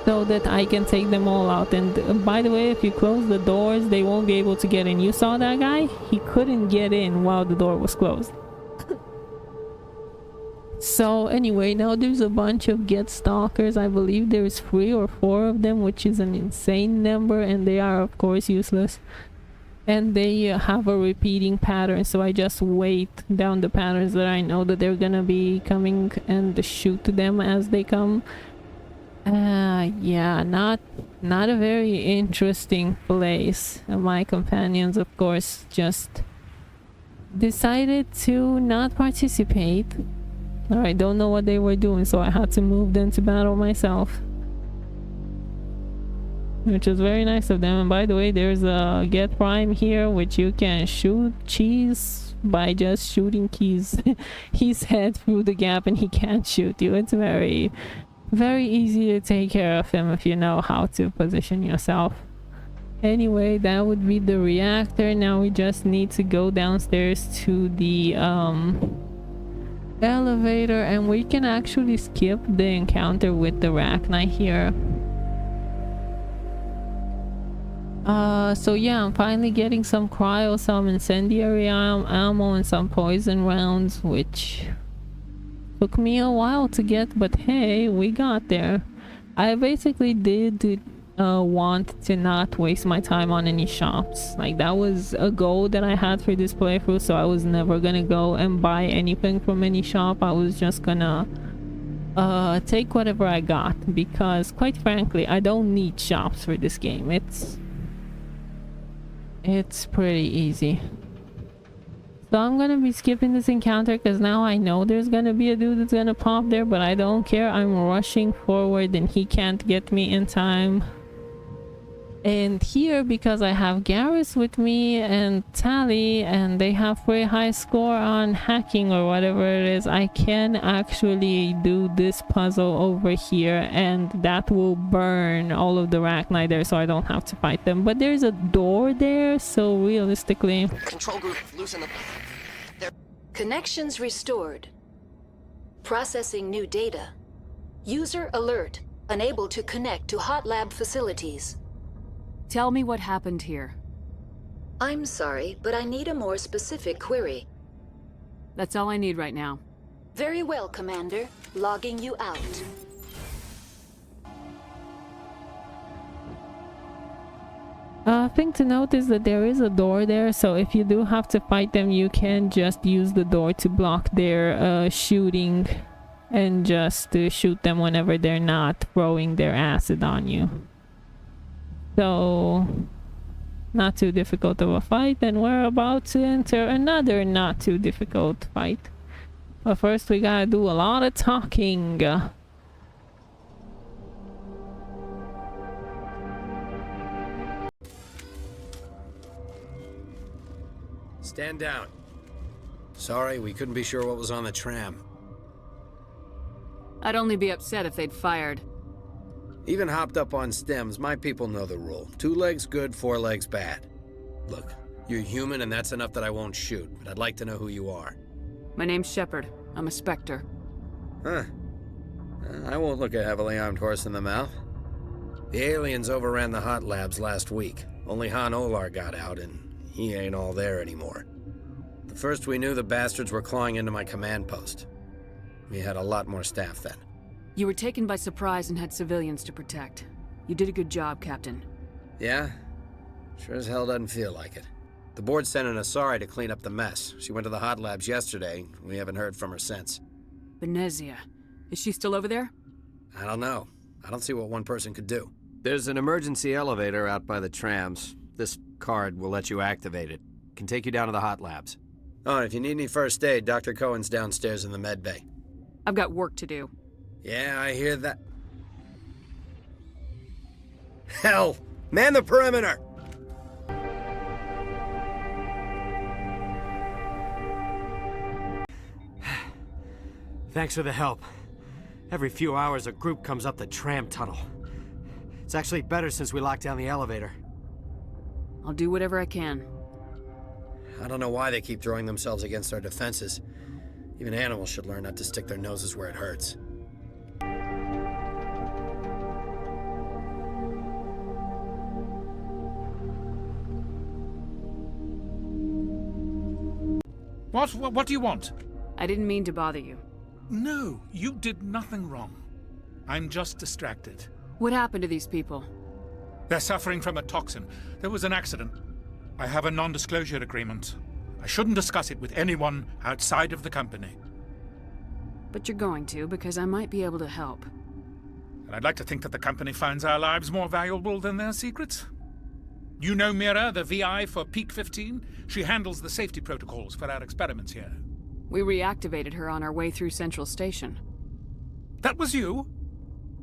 so that I can take them all out. And by the way, if you close the doors, they won't be able to get in. You saw that guy? He couldn't get in while the door was closed. So anyway, now there's a bunch of get stalkers. I believe there's 3 or 4 of them, which is an insane number, and they are of course useless. And they have a repeating pattern, so I just wait down the patterns that I know that they're gonna be coming and shoot them as they come. Yeah, not a very interesting place. My companions of course just decided to not participate. I don't know what they were doing, so I had to move them to battle myself, which is very nice of them. And by the way, there's a get prime here, which you can shoot cheese by just shooting keys his head through the gap, and he can't shoot you. It's very easy to take care of him if you know how to position yourself. Anyway, that would be the reactor. Now we just need to go downstairs to the elevator, and we can actually skip the encounter with the Rachni here. So yeah, I'm finally getting some cryo, some incendiary ammo, and some poison rounds, which Took me a while to get, but hey, we got there. I basically did want to not waste my time on any shops. Like, that was a goal that I had for this playthrough, so I was never gonna go and buy anything from any shop. I was just gonna take whatever I got, because quite frankly, I don't need shops for this game. It's pretty easy. So I'm gonna be skipping this encounter because now I know there's gonna be a dude that's gonna pop there, but I don't care. I'm rushing forward and he can't get me in time. And here, because I have Garrus with me and Tali, and they have very high score on hacking or whatever it is, I can actually do this puzzle over here, and that will burn all of the Rachni there, so I don't have to fight them. But there's a door there, so realistically... Control group, loosen the... Connections restored. Processing new data. User alert. Unable to connect to hot lab facilities. Tell me what happened here. I'm sorry, but I need a more specific query. That's all I need right now. Very well, Commander. Logging you out. Thing to note is that there is a door there, so if you do have to fight them, you can just use the door to block their shooting and just shoot them whenever they're not throwing their acid on you. So, not too difficult of a fight, and we're about to enter another not too difficult fight. But first we gotta do a lot of talking. Stand down. Sorry, we couldn't be sure what was on the tram. I'd only be upset if they'd fired. Even hopped up on stems, my people know the rule. 2 legs good, 4 legs bad. Look, you're human and that's enough that I won't shoot, but I'd like to know who you are. My name's Shepard. I'm a Spectre. Huh. I won't look a heavily armed horse in the mouth. The aliens overran the hot labs last week. Only Han Olar got out, and he ain't all there anymore. The first we knew, the bastards were clawing into my command post. We had a lot more staff then. You were taken by surprise and had civilians to protect. You did a good job, Captain. Yeah? Sure as hell doesn't feel like it. The board sent an Asari to clean up the mess. She went to the hot labs yesterday. We haven't heard from her since. Benezia. Is she still over there? I don't know. I don't see what one person could do. There's an emergency elevator out by the trams. This card will let you activate it. Can take you down to the hot labs. Oh, and if you need any first aid, Dr. Cohen's downstairs in the med bay. I've got work to do. Yeah, I hear that. Hell! Man the perimeter! Thanks for the help. Every few hours, a group comes up the tram tunnel. It's actually better since we locked down the elevator. I'll do whatever I can. I don't know why they keep throwing themselves against our defenses. Even animals should learn not to stick their noses where it hurts. What do you want? I didn't mean to bother you. No, you did nothing wrong. I'm just distracted. What happened to these people? They're suffering from a toxin. There was an accident. I have a non-disclosure agreement. I shouldn't discuss it with anyone outside of the company. But you're going to, because I might be able to help. And I'd like to think that the company finds our lives more valuable than their secrets. You know Mira, the VI for Peak 15? She handles the safety protocols for our experiments here. We reactivated her on our way through Central Station. That was you?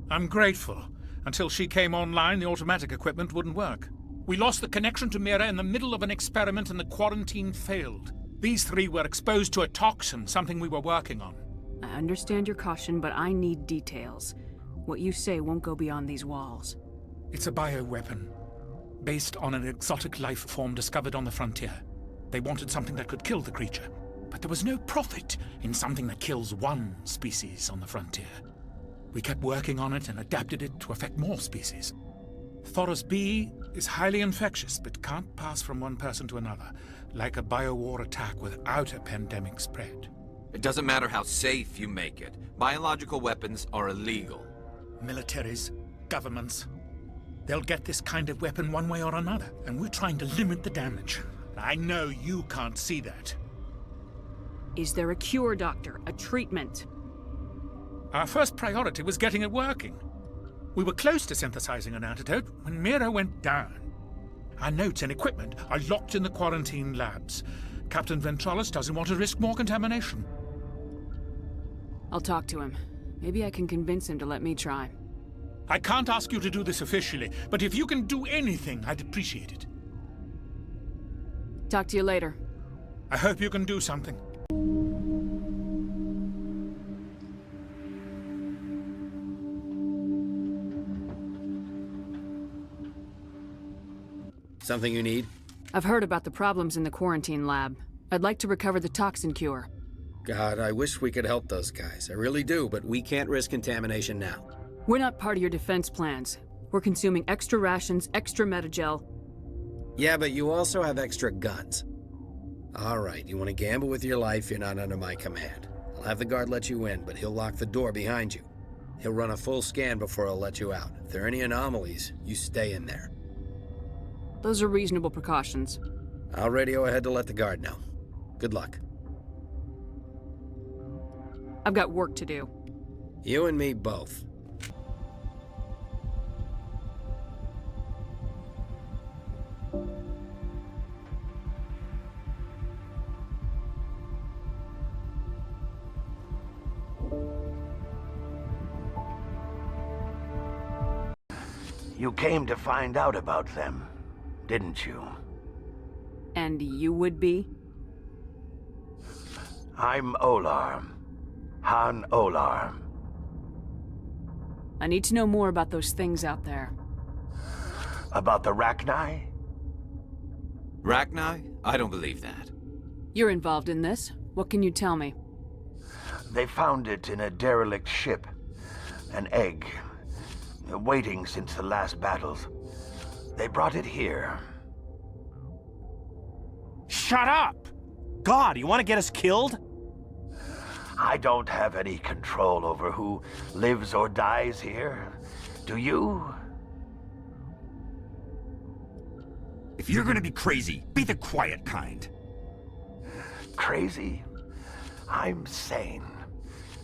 I'm grateful. Until she came online, the automatic equipment wouldn't work. We lost the connection to Mira in the middle of an experiment and the quarantine failed. These 3 were exposed to a toxin, something we were working on. I understand your caution, but I need details. What you say won't go beyond these walls. It's a bioweapon, based on an exotic life form discovered on the frontier. They wanted something that could kill the creature, but there was no profit in something that kills one species on the frontier. We kept working on it and adapted it to affect more species. Thoros B is highly infectious, but can't pass from one person to another, like a biowar attack without a pandemic spread. It doesn't matter how safe you make it. Biological weapons are illegal. Militaries, governments, they'll get this kind of weapon one way or another, and we're trying to limit the damage. I know you can't see that. Is there a cure, Doctor? A treatment? Our first priority was getting it working. We were close to synthesizing an antidote when Mira went down. Our notes and equipment are locked in the quarantine labs. Captain Ventralis doesn't want to risk more contamination. I'll talk to him. Maybe I can convince him to let me try. I can't ask you to do this officially, but if you can do anything, I'd appreciate it. Talk to you later. I hope you can do something. Something you need? I've heard about the problems in the quarantine lab. I'd like to recover the toxin cure. God, I wish we could help those guys. I really do, but we can't risk contamination now. We're not part of your defense plans. We're consuming extra rations, extra metagel. Yeah, but you also have extra guns. All right, you want to gamble with your life, you're not under my command. I'll have the guard let you in, but he'll lock the door behind you. He'll run a full scan before he'll let you out. If there are any anomalies, you stay in there. Those are reasonable precautions. I'll radio ahead to let the guard know. Good luck. I've got work to do. You and me both. You came to find out about them, didn't you? And you would be? I'm Olar. Han Olar. I need to know more about those things out there. About the Rachni? Rachni? I don't believe that. You're involved in this. What can you tell me? They found it in a derelict ship. An egg. Waiting since the last battles. They brought it here. Shut up! God, you want to get us killed? I don't have any control over who lives or dies here. Do you? If you're gonna be crazy, be the quiet kind. Crazy? I'm sane.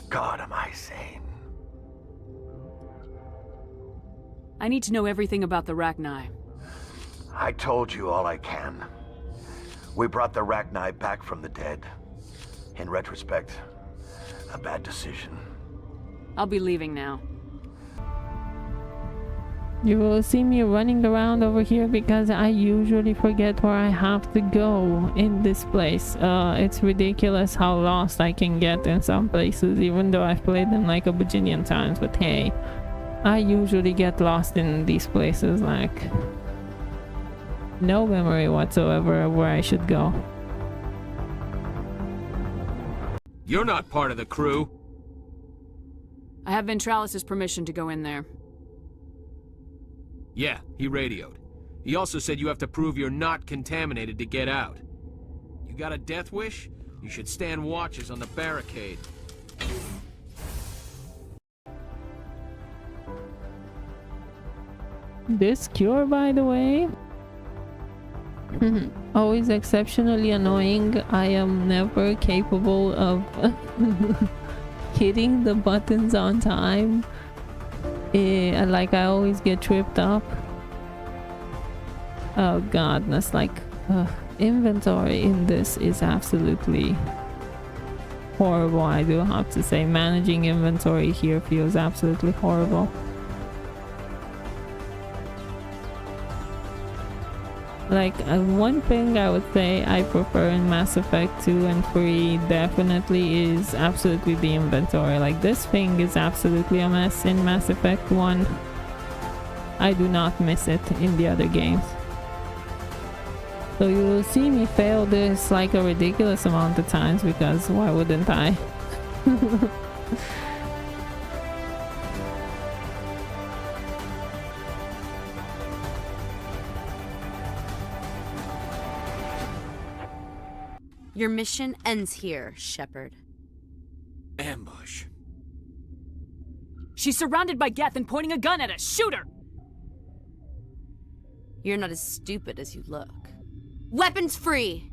God, am I sane. I need to know everything about the Rachni. I told you all I can. We brought the Rachni back from the dead. In retrospect, a bad decision. I'll be leaving now. You will see me running around over here because I usually forget where I have to go in this place. It's ridiculous how lost I can get in some places, even though I've played them like a bajillion times. But hey, I usually get lost in these places, like no memory whatsoever of where I should go. You're not part of the crew. I have Ventralis' permission to go in there. Yeah, he radioed. He also said you have to prove you're not contaminated to get out. You got a death wish? You should stand watches on the barricade. This cure, by the way, always exceptionally annoying. I am never capable of hitting the buttons on time. Like I always get tripped up. Oh god, that's like inventory in this is absolutely horrible. I do have to say, managing inventory here feels absolutely horrible. Like one thing I would say I prefer in Mass Effect 2 and 3 definitely is absolutely the inventory. Like this thing is absolutely a mess in Mass Effect 1. I do not miss it in the other games. So you will see me fail this like a ridiculous amount of times because why wouldn't I? Your mission ends here, Shepard. Ambush. She's surrounded by Geth and pointing a gun at us. Shoot her! You're not as stupid as you look. Weapons free!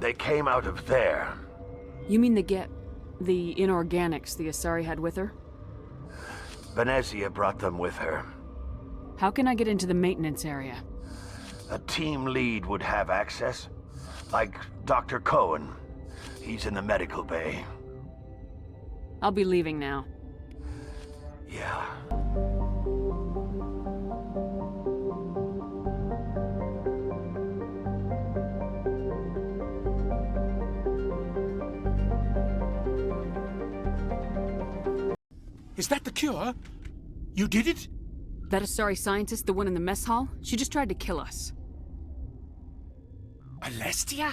They came out of there. You mean the inorganics the Asari had with her? Benezia brought them with her. How can I get into the maintenance area? A team lead would have access. Like Dr. Cohen. He's in the medical bay. I'll be leaving now. Yeah. Is that the cure? You did it? That Asari scientist, the one in the mess hall? She just tried to kill us. Alestia?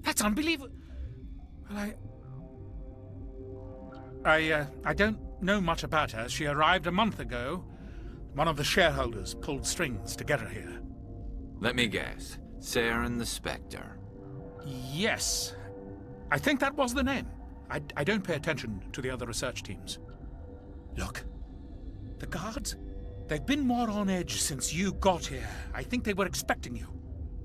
That's unbelievable. Well, I don't know much about her. She arrived a month ago. One of the shareholders pulled strings to get her here. Let me guess. Saren the Spectre. Yes. I think that was the name. I don't pay attention to the other research teams. Look, the guards, they've been more on edge since you got here. I think they were expecting you.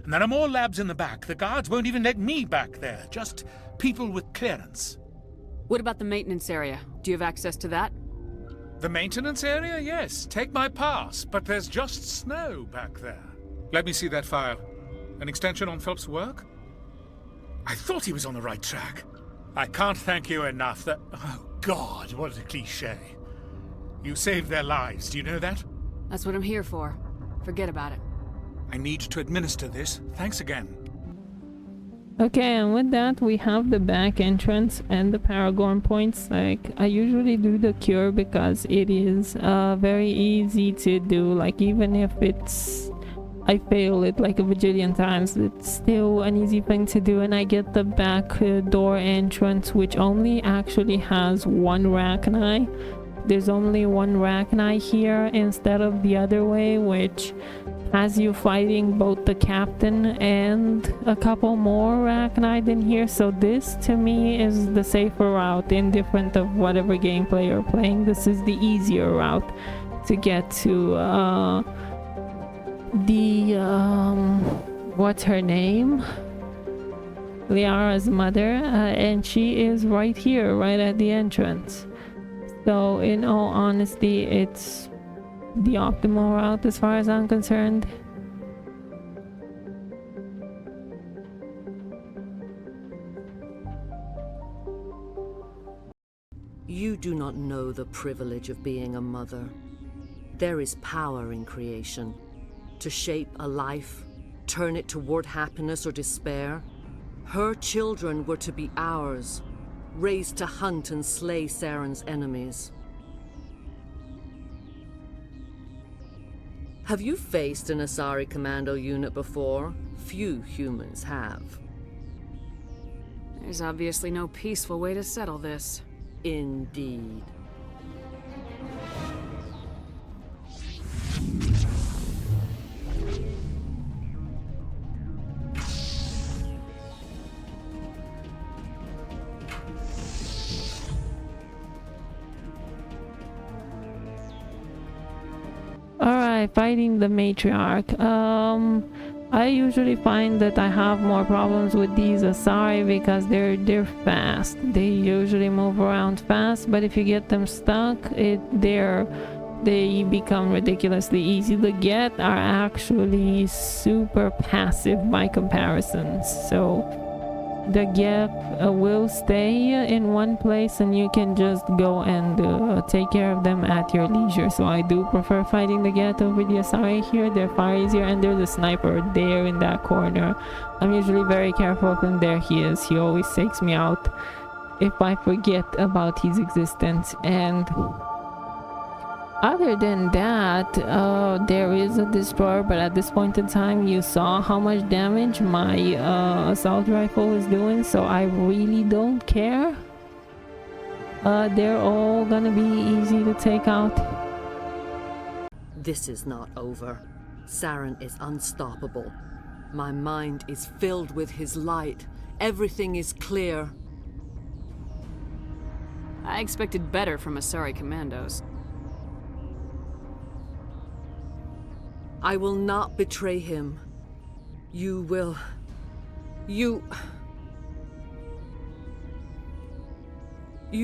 And there are more labs in the back. The guards won't even let me back there. Just people with clearance. What about the maintenance area? Do you have access to that? The maintenance area? Yes. Take my pass. But there's just snow back there. Let me see that file. An extension on Phelps' work? I thought he was on the right track. I can't thank you enough that... Oh, God, what a cliché. You saved their lives, do you know that? That's what I'm here for. Forget about it. I need to administer this. Thanks again. Okay, and with that we have the back entrance and the Paragon points. Like, I usually do the cure because it is very easy to do. Like, even if I fail it like a bajillion times, it's still an easy thing to do. And I get the back door entrance, which only actually has one Rachni. There's only one Rachni here instead of the other way, which has you fighting both the captain and a couple more Rachni in here. So this to me is the safer route, indifferent of whatever gameplay you're playing. This is the easier route to get to what's her name? Liara's mother, and she is right here, right at the entrance. So in all honesty, it's the optimal route as far as I'm concerned. You do not know the privilege of being a mother. There is power in creation. To shape a life, turn it toward happiness or despair. Her children were to be ours, raised to hunt and slay Saren's enemies. Have you faced an Asari commando unit before? Few humans have. There's obviously no peaceful way to settle this. Indeed. Alright, fighting the matriarch. I usually find that I have more problems with these Asari because they're fast. They usually move around fast, but if you get them stuck, they become ridiculously easy to get. Are actually super passive by comparison. So the Geth will stay in one place and you can just go and take care of them at your leisure. So I do prefer fighting the Geth over the Asari here. They're far easier, and there's a sniper there in that corner. I'm usually very careful of him. There he is. He always takes me out if I forget about his existence. And other than that, there is a destroyer, but at this point in time you saw how much damage my assault rifle is doing, so I really don't care. They're all gonna be easy to take out. This is not over. Saren is unstoppable. My mind is filled with his light. Everything is clear. I expected better from Asari commandos. I will not betray him. You will... You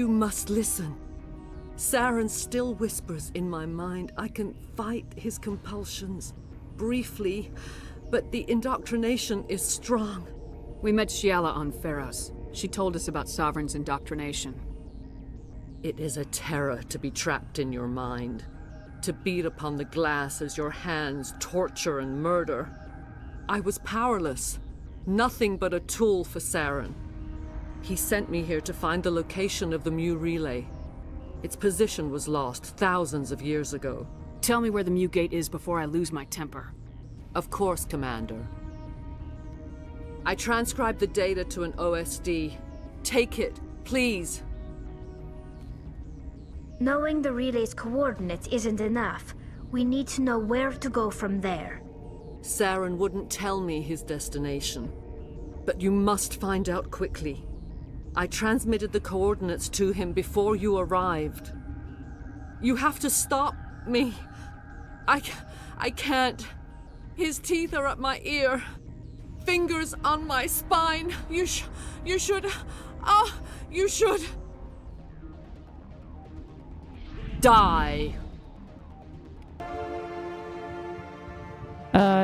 must listen. Saren still whispers in my mind. I can fight his compulsions. Briefly, but the indoctrination is strong. We met Shiala on Pharos. She told us about Sovereign's indoctrination. It is a terror to be trapped in your mind. To beat upon the glass as your hands torture and murder. I was powerless. Nothing but a tool for Saren. He sent me here to find the location of the Mu relay. Its position was lost thousands of years ago. Tell me where the Mu gate is before I lose my temper. Of course, Commander. I transcribed the data to an OSD. Take it, please. Knowing the relay's coordinates isn't enough. We need to know where to go from there. Saren wouldn't tell me his destination. But you must find out quickly. I transmitted the coordinates to him before you arrived. You have to stop me. I can't. His teeth are at my ear. Fingers on my spine. You should... you should... die.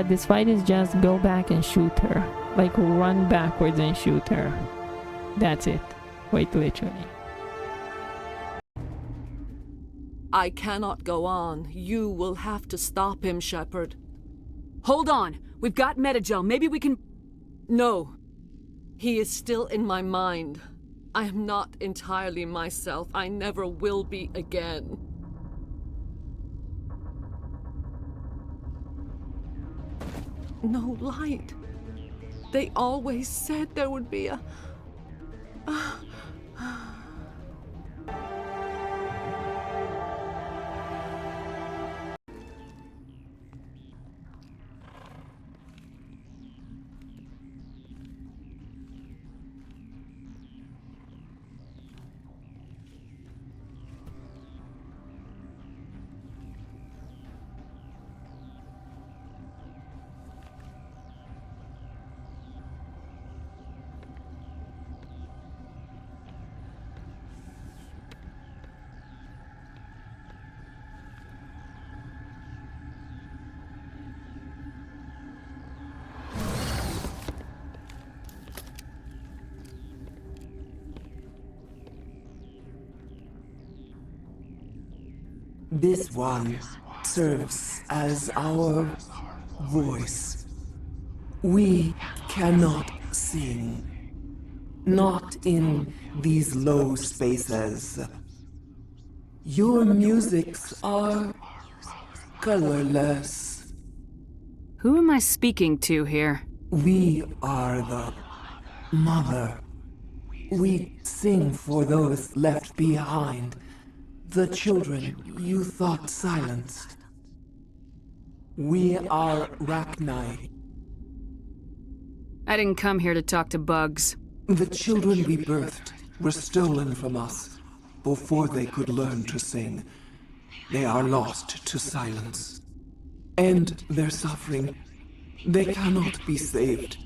This fight is just go back and shoot her. Like run backwards and shoot her. That's it. Wait, literally. I cannot go on. You will have to stop him, Shepard. Hold on. We've got Metagel. Maybe we can... No. He is still in my mind. I am not entirely myself. I never will be again. No light. They always said there would be a... This one serves as our voice. We cannot sing. Not in these low spaces. Your musics are colorless. Who am I speaking to here? We are the mother. We sing for those left behind. The children you thought silenced. We are Rachni. I didn't come here to talk to bugs. The children we birthed were stolen from us before they could learn to sing. They are lost to silence. And their suffering, they cannot be saved.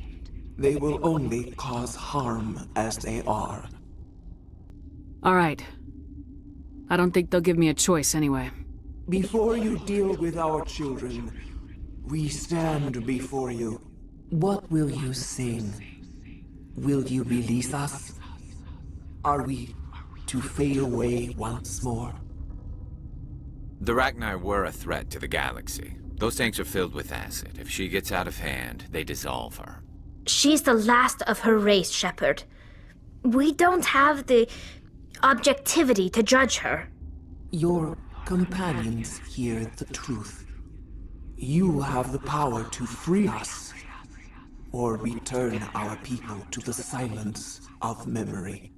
They will only cause harm as they are. All right. I don't think they'll give me a choice anyway. Before you deal with our children, we stand before you. What will you sing? Will you release us? Are we to fade away once more? The Rachni were a threat to the galaxy. Those tanks are filled with acid. If she gets out of hand, they dissolve her. She's the last of her race, Shepard. We don't have the objectivity to judge her. Your companions hear the truth. You have the power to free us, or return our people to the silence of memory.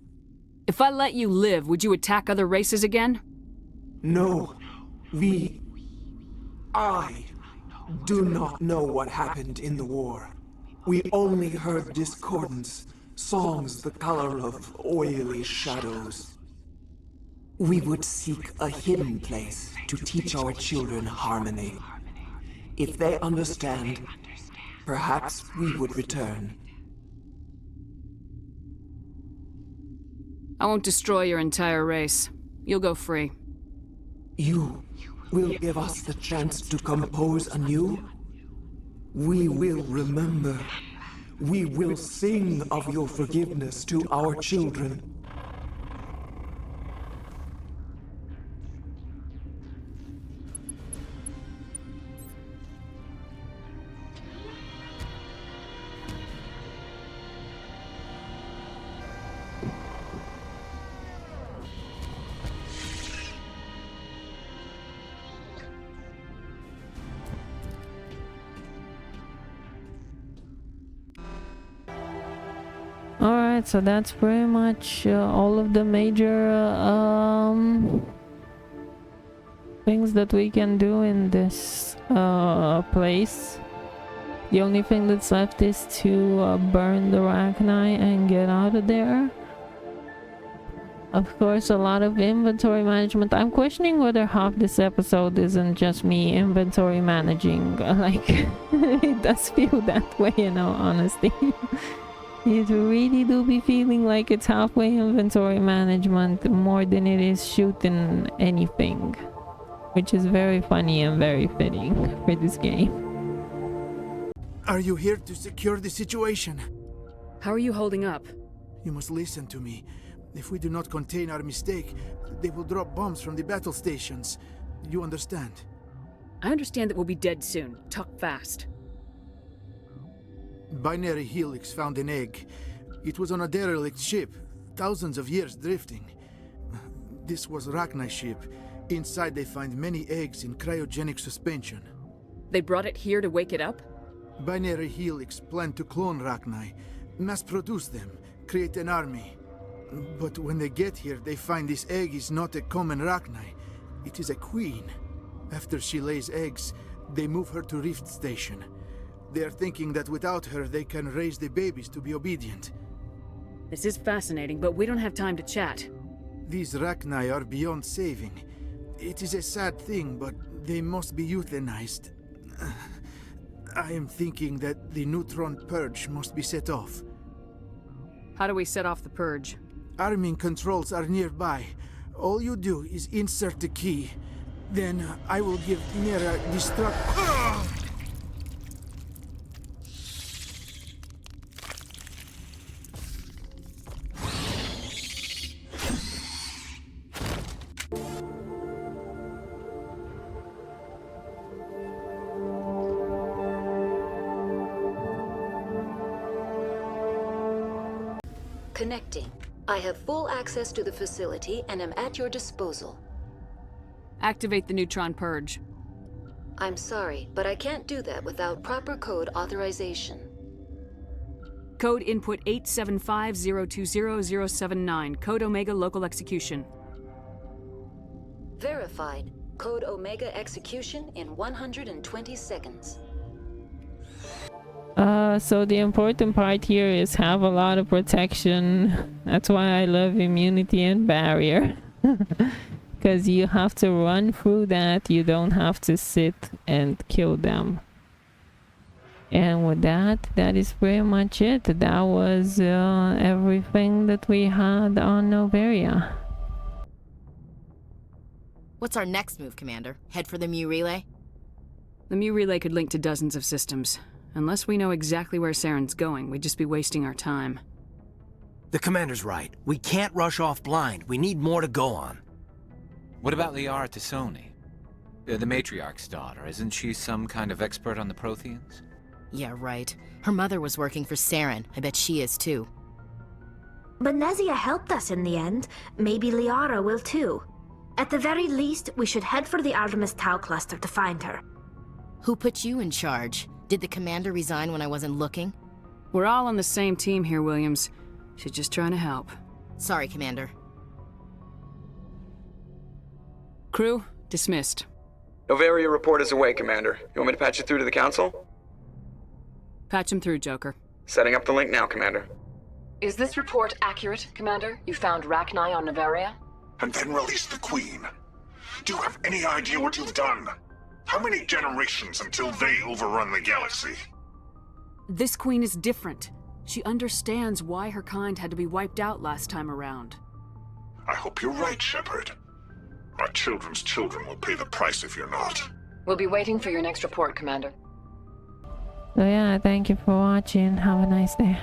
If I let you live, would you attack other races again? No. I do not know what happened in the war. We only heard discordance, songs the color of oily shadows. We would seek a hidden place to teach our children harmony. If they understand, perhaps we would return. I won't destroy your entire race. You'll go free. You will give us the chance to compose anew? We will remember. We will sing of your forgiveness to our children. Alright, so that's pretty much all of the major things that we can do in this place. The only thing that's left is to burn the Rachni and get out of there. Of course, a lot of inventory management. I'm questioning whether half this episode isn't just me inventory managing. Like, it does feel that way, in all honesty. It really do be feeling like it's halfway inventory management more than it is shooting anything. Which is very funny and very fitting for this game. Are you here to secure the situation? How are you holding up? You must listen to me. If we do not contain our mistake, they will drop bombs from the battle stations. You understand? I understand that we'll be dead soon. Talk fast. Binary Helix found an egg. It was on a derelict ship, thousands of years drifting. This was Rachni's ship. Inside they find many eggs in cryogenic suspension. They brought it here to wake it up? Binary Helix planned to clone Rachni, mass-produce them, create an army. But when they get here, they find this egg is not a common Rachni. It is a queen. After she lays eggs, they move her to Rift Station. They are thinking that without her, they can raise the babies to be obedient. This is fascinating, but we don't have time to chat. These Rachni are beyond saving. It is a sad thing, but they must be euthanized. I am thinking that the neutron purge must be set off. How do we set off the purge? Arming controls are nearby. All you do is insert the key. Then I will give Mira destruct... Connecting. I have full access to the facility and am at your disposal. Activate the neutron purge. I'm sorry, but I can't do that without proper code authorization. Code input 875020079. Code Omega local execution. Verified. Code Omega execution in 120 seconds. So the important part here is have a lot of protection. That's why I love immunity and barrier. Because you have to run through that. You don't have to sit and kill them. And with that, that is pretty much it. That was everything that we had on Noveria. What's our next move, Commander? Head for the Mu Relay? The Mu Relay could link to dozens of systems. Unless we know exactly where Saren's going, we'd just be wasting our time. The commander's right. We can't rush off blind. We need more to go on. What about Liara Tassoni? The matriarch's daughter. Isn't she some kind of expert on the Protheans? Yeah, right. Her mother was working for Saren. I bet she is too. Benezia helped us in the end. Maybe Liara will too. At the very least, we should head for the Artemis Tau cluster to find her. Who put you in charge? Did the commander resign when I wasn't looking? We're all on the same team here, Williams. She's just trying to help. Sorry, Commander. Crew, dismissed. Noveria report is away, Commander. You want me to patch it through to the Council? Patch him through, Joker. Setting up the link now, Commander. Is this report accurate, Commander? You found Rachni on Noveria? And then released the Queen. Do you have any idea what you've done? How many generations until they overrun the galaxy? This Queen is different. She understands why her kind had to be wiped out last time around. I hope you're right, Shepard. Our children's children will pay the price if you're not. We'll be waiting for your next report, Commander. So yeah, thank you for watching. Have a nice day.